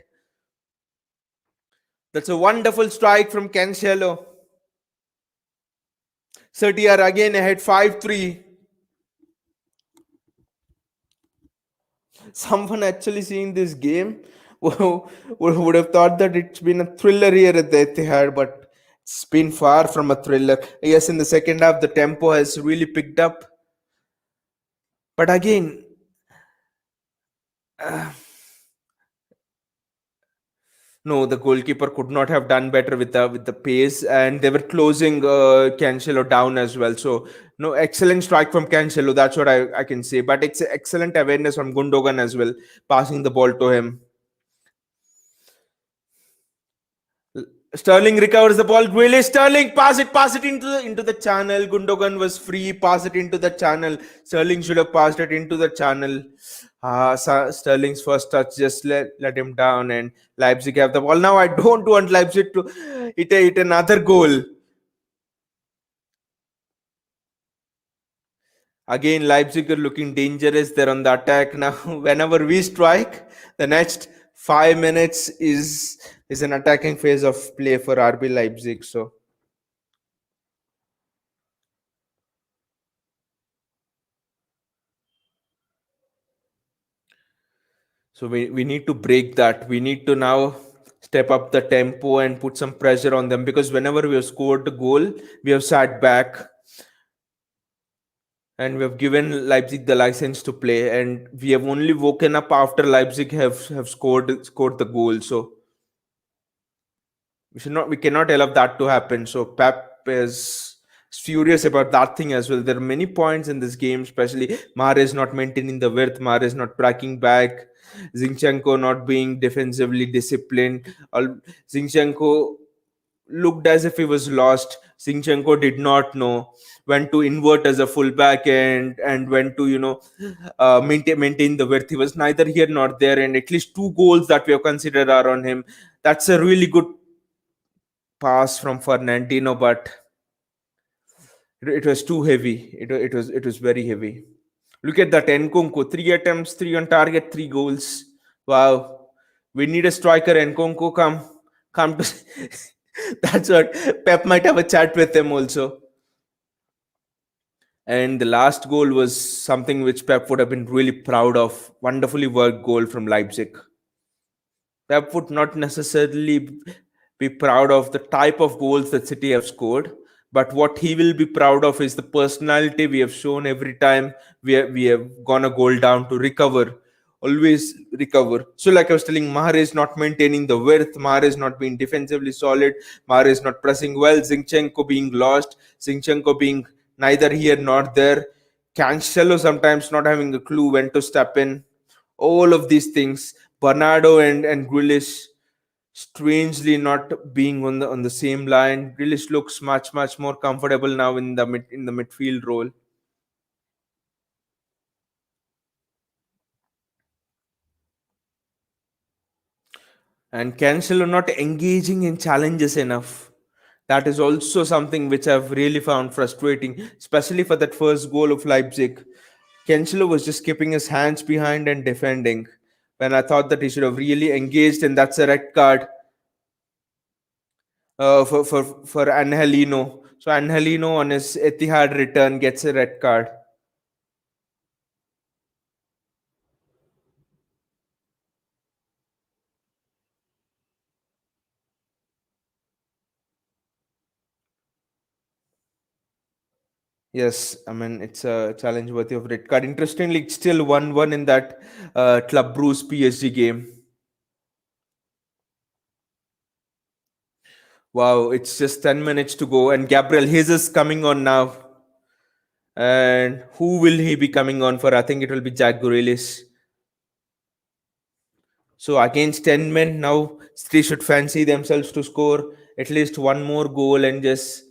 That's a wonderful strike from Cancelo. City are again ahead 5-3. Someone actually seeing this game would have thought that it's been a thriller here at the Etihad, but it's been far from a thriller. Yes, in the second half, the tempo has really picked up. But again, no, the goalkeeper could not have done better with the pace, and they were closing Cancelo down as well. So, no, excellent strike from Cancelo. That's what I can say. But it's excellent awareness from Gundogan as well, passing the ball to him. Sterling recovers the ball. Really, Sterling pass it into the channel. Gundogan was free. Pass it into the channel. Sterling should have passed it into the channel. Sterling's first touch just let him down, and Leipzig have the ball. Now I don't want Leipzig to hit another goal. Again, Leipzig are looking dangerous. They're on the attack now. Whenever we strike, the next 5 minutes is an attacking phase of play for RB Leipzig. So we need to break that. We need to now step up the tempo and put some pressure on them, because whenever we have scored a goal, we have sat back and we have given Leipzig the license to play, and we have only woken up after Leipzig have scored the goal. So we cannot allow that to happen. So Pep is furious about that thing as well. There are many points in this game, especially Mahrez not maintaining the width, Mahrez not tracking back, Zinchenko not being defensively disciplined. Zinchenko looked as if he was lost. Zinchenko did not know when to invert as a fullback and when to maintain the width. He was neither here nor there, and at least two goals that we have considered are on him. That's a really good pass from Fernandino, but it was too heavy. It was very heavy. Look at that Nkunku, 3 attempts, 3 on target, 3 goals. Wow, we need a striker. Nkunku, come to. That's what Pep might have a chat with him also. And the last goal was something which Pep would have been really proud of. Wonderfully worked goal from Leipzig. Pep would not necessarily be proud of the type of goals that City have scored, but what he will be proud of is the personality we have shown every time we have gone a goal down to recover, always recover. So, like I was telling, Mahrez not maintaining the width, Mahrez not being defensively solid, Mahrez not pressing well, Zinchenko being lost, Zinchenko being neither here nor there, Cancelo sometimes not having a clue when to step in. All of these things, Bernardo and Grealish strangely not being on the same line. Grealish looks much more comfortable now in the midfield role. And Cancelo not engaging in challenges enough. That is also something which I've really found frustrating, especially for that first goal of Leipzig. Cancelo was just keeping his hands behind and defending, when I thought that he should have really engaged, and that's a red card for Angelino. So Angelino on his Etihad return gets a red card. Yes, I mean it's a challenge worthy of red card. Interestingly, it's still 1-1 in that Club Bruce PSG game. Wow, it's just 10 minutes to go, and Gabriel Jesus coming on now. And who will he be coming on for? I think it will be Jack Grealish. So against 10 men now, City should fancy themselves to score at least one more goal and just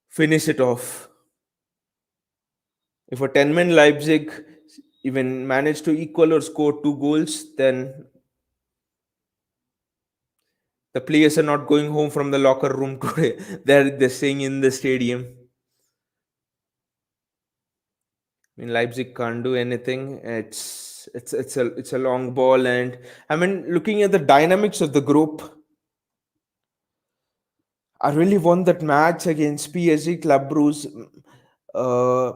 finish it off. If a 10-man Leipzig even manage to equal or score 2 goals, then the players are not going home from the locker room today. They're staying in the stadium. I mean, Leipzig can't do anything. It's a long ball, and I mean, looking at the dynamics of the group, I really want that match against PSG Club Bruce uh,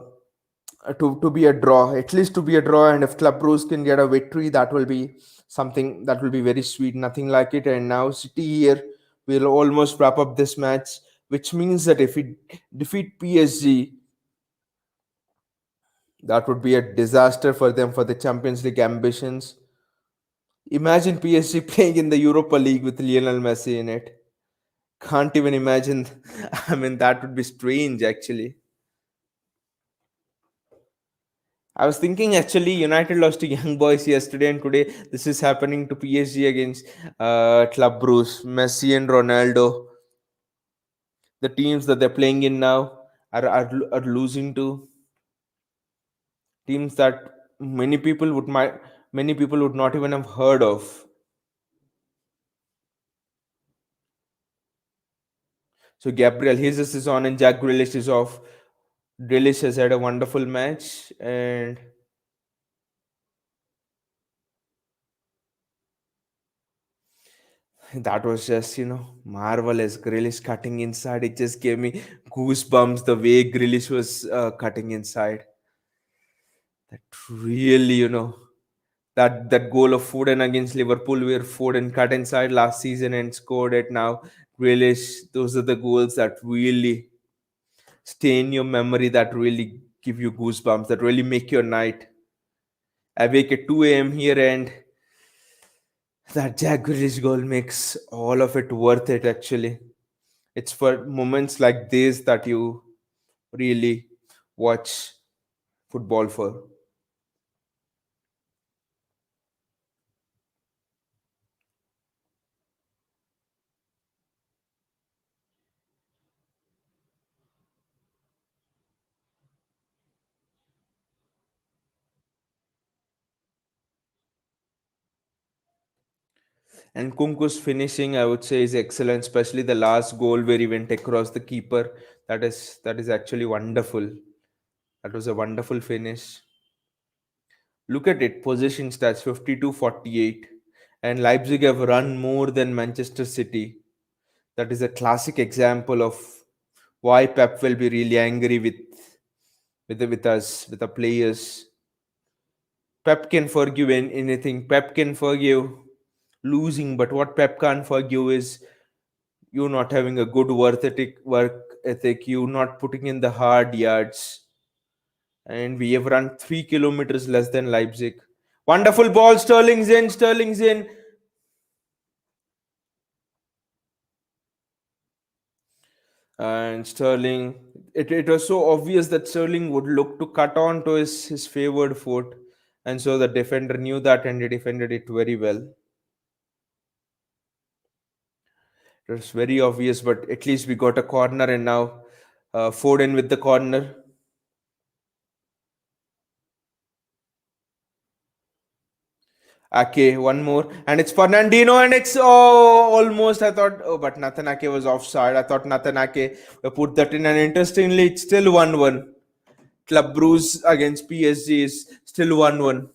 to be a draw, at least to be a draw. And if Club Bruce can get a victory, that will be something that will be very sweet. Nothing like it. And now City here will almost wrap up this match, which means that if we defeat PSG, that would be a disaster for them for the Champions League ambitions. Imagine PSG playing in the Europa League with Lionel Messi in it. Can't even imagine. I mean, that would be strange actually. I was thinking actually United lost to Young Boys yesterday and today this is happening to PSG against Club Bruce, Messi and Ronaldo. The teams that they're playing in now are losing to teams that many people would not even have heard of. So Gabriel Jesus is on and Jack Grealish is off. Grealish has had a wonderful match and that was just, marvelous. Grealish cutting inside. It just gave me goosebumps the way Grealish was cutting inside. That really, that goal of Foden against Liverpool where Foden cut inside last season and scored it now. Grealish, those are the goals that really stay in your memory, that really give you goosebumps, that really make your night. I wake at 2 a.m. here and that Jack Grealish goal makes all of it worth it actually. It's for moments like this that you really watch football for. And Kunku's finishing, I would say, is excellent, especially the last goal where he went across the keeper. That is actually wonderful. That was a wonderful finish. Look at it, possession stats 52-48. And Leipzig have run more than Manchester City. That is a classic example of why Pep will be really angry with us, with the players. Pep can forgive anything. Pep can forgive losing, but what Pep can't forgive is you not having a good work ethic, you not putting in the hard yards. And we have run 3 kilometers less than Leipzig. Wonderful ball, Sterling's in. And Sterling, it was so obvious that Sterling would look to cut on to his favored foot. And so the defender knew that and he defended it very well. It was very obvious, but at least we got a corner and now Foden with the corner. Ake, one more, and it's Fernandino, and it's almost. I thought, but Nathan Ake was offside. I thought Nathan Ake put that in, and interestingly, it's still 1-1. Club Bruce against PSG is still 1-1.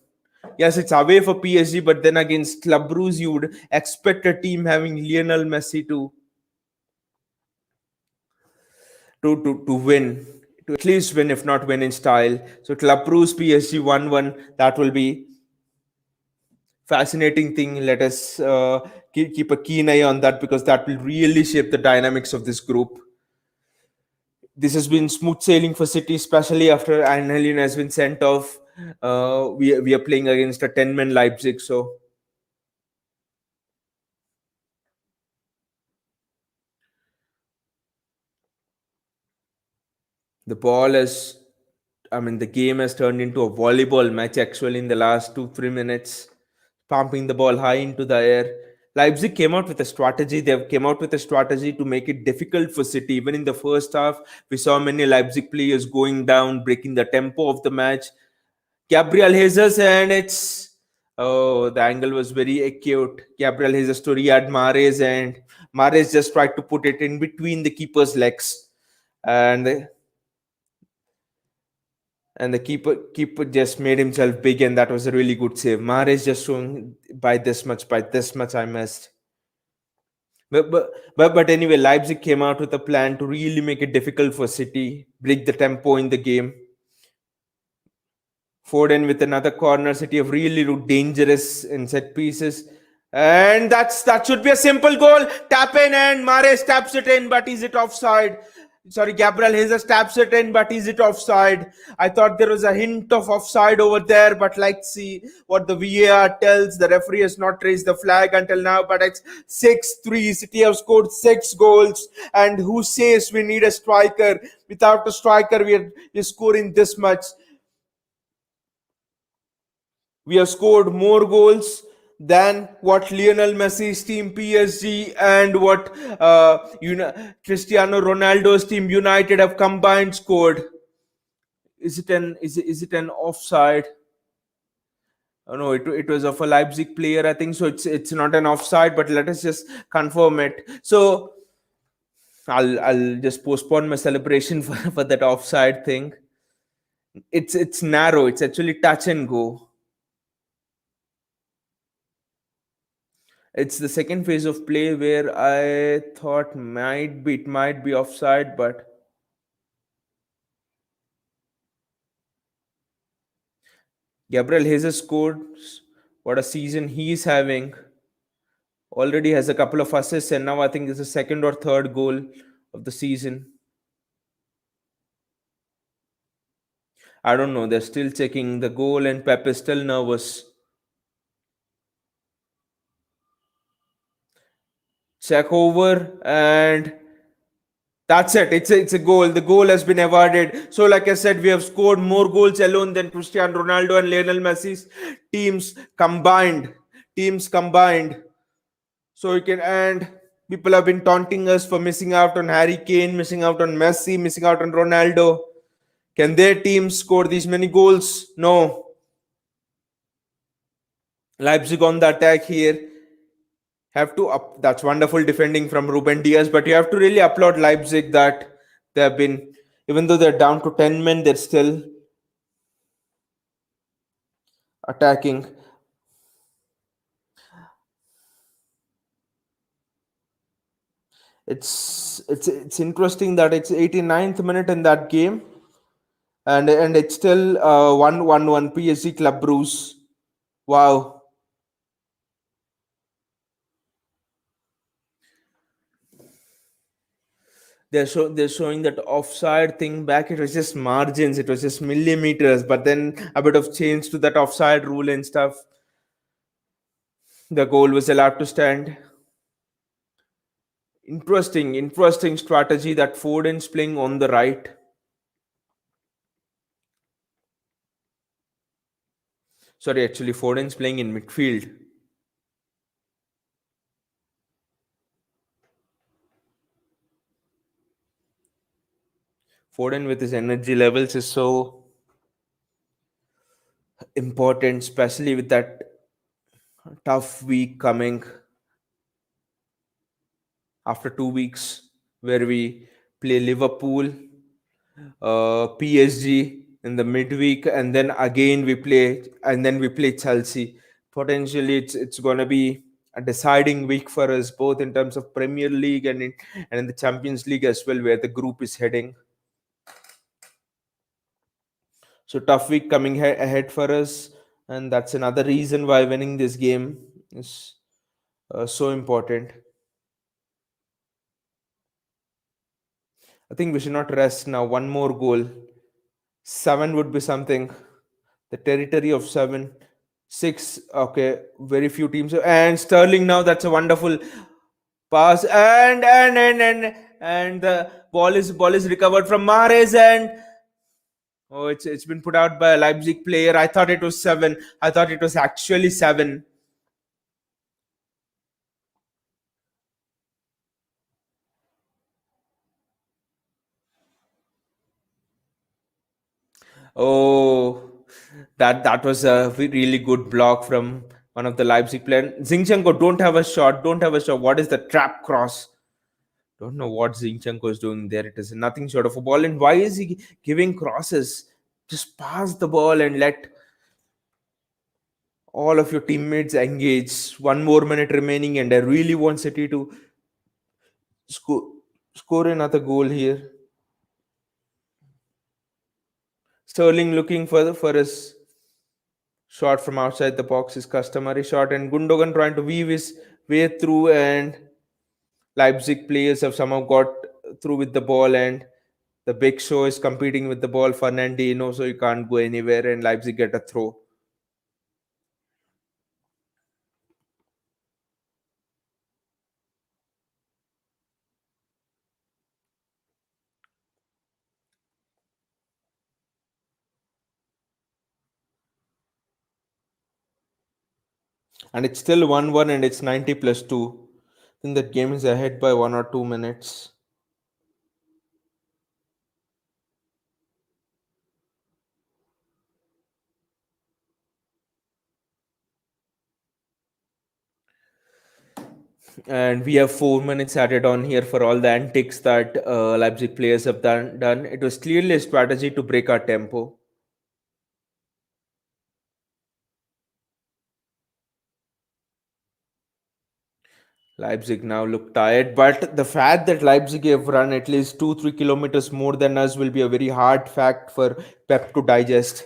Yes, it's away for PSG, but then against Club Bruce, you would expect a team having Lionel Messi to win, to at least win, if not win in style. So Club Bruce PSG 1-1. That will be fascinating thing. Let us keep a keen eye on that because that will really shape the dynamics of this group. This has been smooth sailing for City, especially after Angelin has been sent off. We are playing against a 10-man Leipzig, so the ball has, I mean, the game has turned into a volleyball match actually in the last 2-3 minutes, pumping the ball high into the air. Leipzig came out with a strategy. They came out with a strategy to make it difficult for City. Even in the first half, we saw many Leipzig players going down, breaking the tempo of the match. Gabriel Jesus, and it's, oh, the angle was very acute. Gabriel Jesus to Riyad Mahrez, and Mahrez just tried to put it in between the keeper's legs, and the keeper just made himself big, and that was a really good save. Mahrez just showing by this much I missed. But anyway, Leipzig came out with a plan to really make it difficult for City, break the tempo in the game. Foden with another corner. City have really looked dangerous in set pieces. And that should be a simple goal. Tap in and Mahrez taps it in, but is it offside? Sorry, Gabriel Jesus taps it in, but is it offside? I thought there was a hint of offside over there, but let's see what the VAR tells. The referee has not raised the flag until now, but it's 6-3. City have scored 6 goals. And who says we need a striker? Without a striker, we're scoring this much. We have scored more goals than what Lionel Messi's team PSG and what Cristiano Ronaldo's team United have combined scored. Is it an offside? Oh, no, it was of a Leipzig player, I think so. It's not an offside, but let us just confirm it. So I'll just postpone my celebration for that offside thing. It's narrow. It's actually touch and go. It's the second phase of play where I thought it might be offside, but Gabriel Jesus scored. What a season he's having! Already has a couple of assists, and now I think it's the second or third goal of the season. I don't know. They're still checking the goal, and Pep is still nervous. Check over, and that's it. It's a goal. The goal has been awarded. So, like I said, we have scored more goals alone than Cristiano Ronaldo and Lionel Messi's teams combined. Teams combined. So you can, and people have been taunting us for missing out on Harry Kane, missing out on Messi, missing out on Ronaldo. Can their team score these many goals? No. Leipzig on the attack here. Have to up. That's wonderful defending from Ruben Diaz, but you have to really applaud Leipzig that they have been, even though they're down to 10 men, they're still attacking. It's interesting that it's 89th minute in that game, and it's still 1-1 PSG Club Bruce. Wow. They're showing that offside thing back. It was just margins, it was just millimeters, but then a bit of change to that offside rule and stuff. The goal was allowed to stand. Interesting strategy that Foden's playing on the right. Sorry, actually Foden's playing in midfield. Foden with his energy levels is so important, especially with that tough week coming after 2 weeks where we play Liverpool, PSG in the midweek, and then again we play Chelsea. Potentially, it's gonna be a deciding week for us both in terms of Premier League and in the Champions League as well, where the group is heading. So tough week coming ahead for us, and that's another reason why winning this game is so important. I think we should not rest now. One more goal. Seven would be something. The territory of seven. Six. Okay. Very few teams. And Sterling now. That's a wonderful pass. And the ball is recovered from Mahrez, and oh, it's been put out by a Leipzig player. I thought it was seven. I thought it was actually seven. Oh, that was a really good block from one of the Leipzig players. Zinchenko don't have a shot. Don't have a shot. What is the trap cross? Don't know what Zinchenko is doing there. It is nothing short of a ball. And why is he giving crosses? Just pass the ball and let all of your teammates engage. One more minute remaining, and I really want City to score score another goal here. Sterling looking for his shot from outside the box, his customary shot, and Gundogan trying to weave his way through, and Leipzig players have somehow got through with the ball, and the big show is competing with the ball. Fernandinho, so you can't go anywhere, and Leipzig get a throw. and it's still 1-1 and it's 90 plus 2. I think that game is ahead by 1 or 2 minutes. And we have 4 minutes added on here for all the antics that Leipzig players have done. It was clearly a strategy to break our tempo. Leipzig now look tired, but the fact that Leipzig have run at least 2-3 kilometers more than us will be a very hard fact for Pep to digest.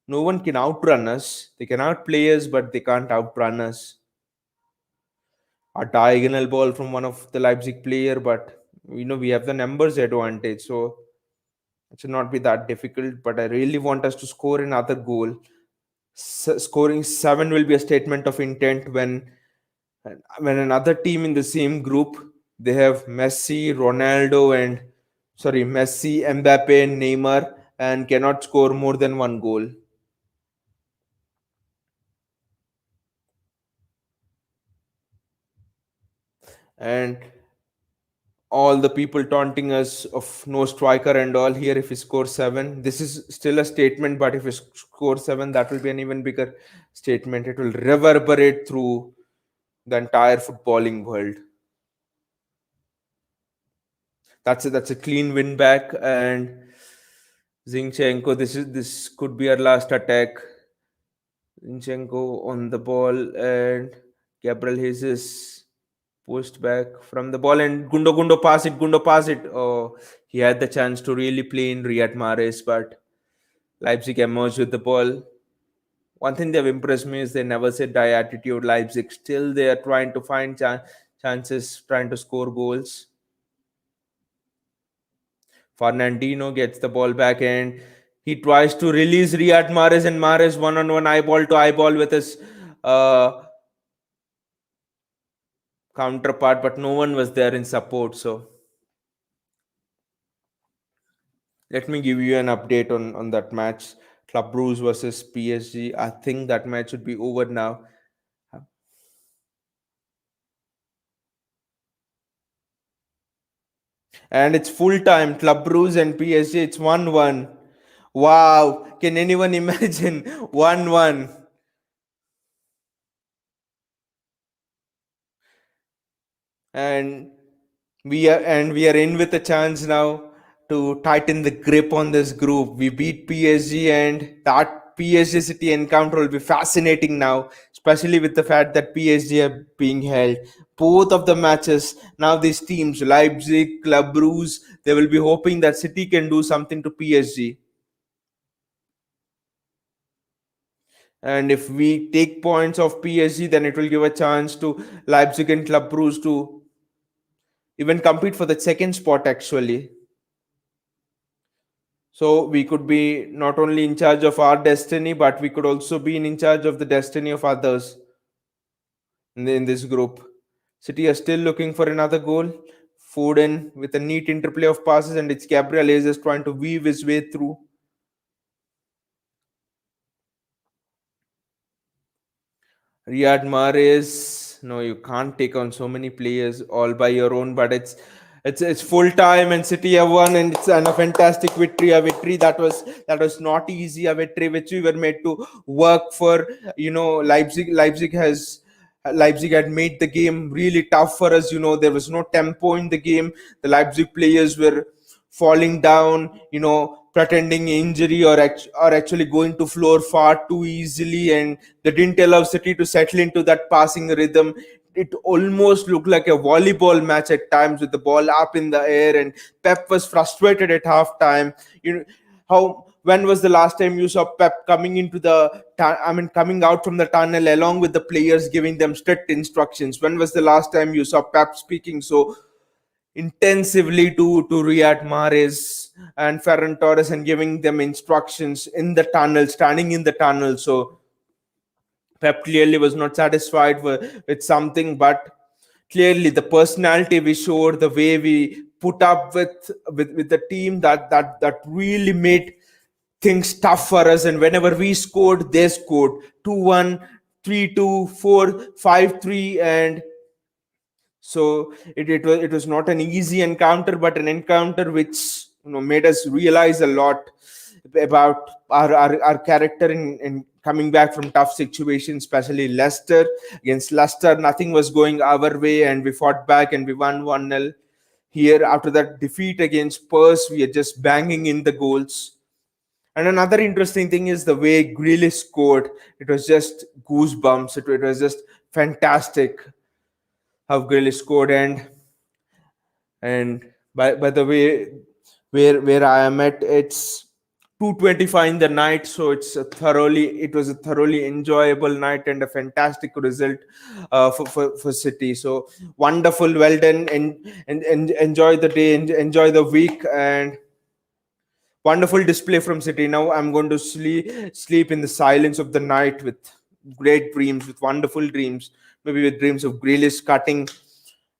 No one can outrun us. They can outplay us, but they can't outrun us. A diagonal ball from one of the Leipzig player, but we have the numbers advantage, so it should not be that difficult. But I really want us to score another goal. Scoring 7 will be a statement of intent when another team in the same group, they have Messi, Mbappe, and Neymar, and cannot score more than one goal. And all the people taunting us of no striker and all here, if we score 7, this is still a statement, but if we score 7, that will be an even bigger statement. It will reverberate through the entire footballing world. That's a clean win back, and Zinchenko, this could be our last attack. Zinchenko on the ball, and Gabriel Jesus pushed back from the ball, and Gundo pass it. Oh, he had the chance to really play in Riyad Mahrez, but Leipzig emerged with the ball. One thing they've impressed me is they never said die attitude. Leipzig still they are trying to find chances, trying to score goals. Fernandinho gets the ball back and he tries to release Riyad Mahrez, and Mahrez one-on-one, eyeball to eyeball with his counterpart, but no one was there in support. So let me give you an update on that match. Club Brugge versus PSG. I think that match should be over now. And it's full time. Club Brugge and PSG, it's 1-1. Wow. Can anyone imagine? 1-1. And we are in with a chance now to tighten the grip on this group. We beat PSG, and that PSG City encounter will be fascinating now, especially with the fact that PSG are being held. Both of the matches now, these teams, Leipzig, Club Brugge, they will be hoping that City can do something to PSG. And if we take points of PSG, then it will give a chance to Leipzig and Club Brugge to even compete for the second spot actually. So we could be not only in charge of our destiny, but we could also be in charge of the destiny of others in this group. City are still looking for another goal. Foden with a neat interplay of passes, and it's Gabriel Jesus trying to weave his way through. Riyad Mahrez, no, you can't take on so many players all by your own, but it's full time and City have won, and it's a fantastic victory, a victory that was not easy, a victory which we were made to work for. Leipzig had made the game really tough for us. There was no tempo in the game. The Leipzig players were falling down, pretending injury, or actually going to floor far too easily, and they didn't allow City to settle into that passing rhythm. It almost looked like a volleyball match at times with the ball up in the air, and Pep was frustrated at halftime. How when was the last time you saw Pep coming into coming out from the tunnel along with the players, giving them strict instructions? When was the last time you saw Pep speaking so intensively to Riyad Mahrez and Ferran Torres and giving them instructions in the tunnel, standing in the tunnel? So Pep clearly was not satisfied with something, but clearly the personality we showed, the way we put up with the team, that really made things tough for us. And whenever we scored, they scored 2-1. 3-2, 4-5-3, and so it was not an easy encounter, but an encounter which made us realize a lot about our character in coming back from tough situations, especially Leicester. Against Leicester, nothing was going our way, and we fought back and we won 1-0. Here, after that defeat against Spurs, we are just banging in the goals. And another interesting thing is the way Grealish scored. It was just goosebumps. It was just fantastic how Grealish scored. And by the way, where I am at, it's 2:25 in the night, so it was a thoroughly enjoyable night and a fantastic result for City. So wonderful, well done, and enjoy the day, enjoy the week, and wonderful display from City. Now I'm going to sleep in the silence of the night with great dreams, with wonderful dreams, maybe with dreams of Grealish cutting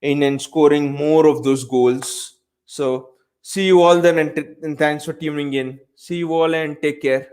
in and scoring more of those goals. So see you all then, and thanks for tuning in. See you all and take care.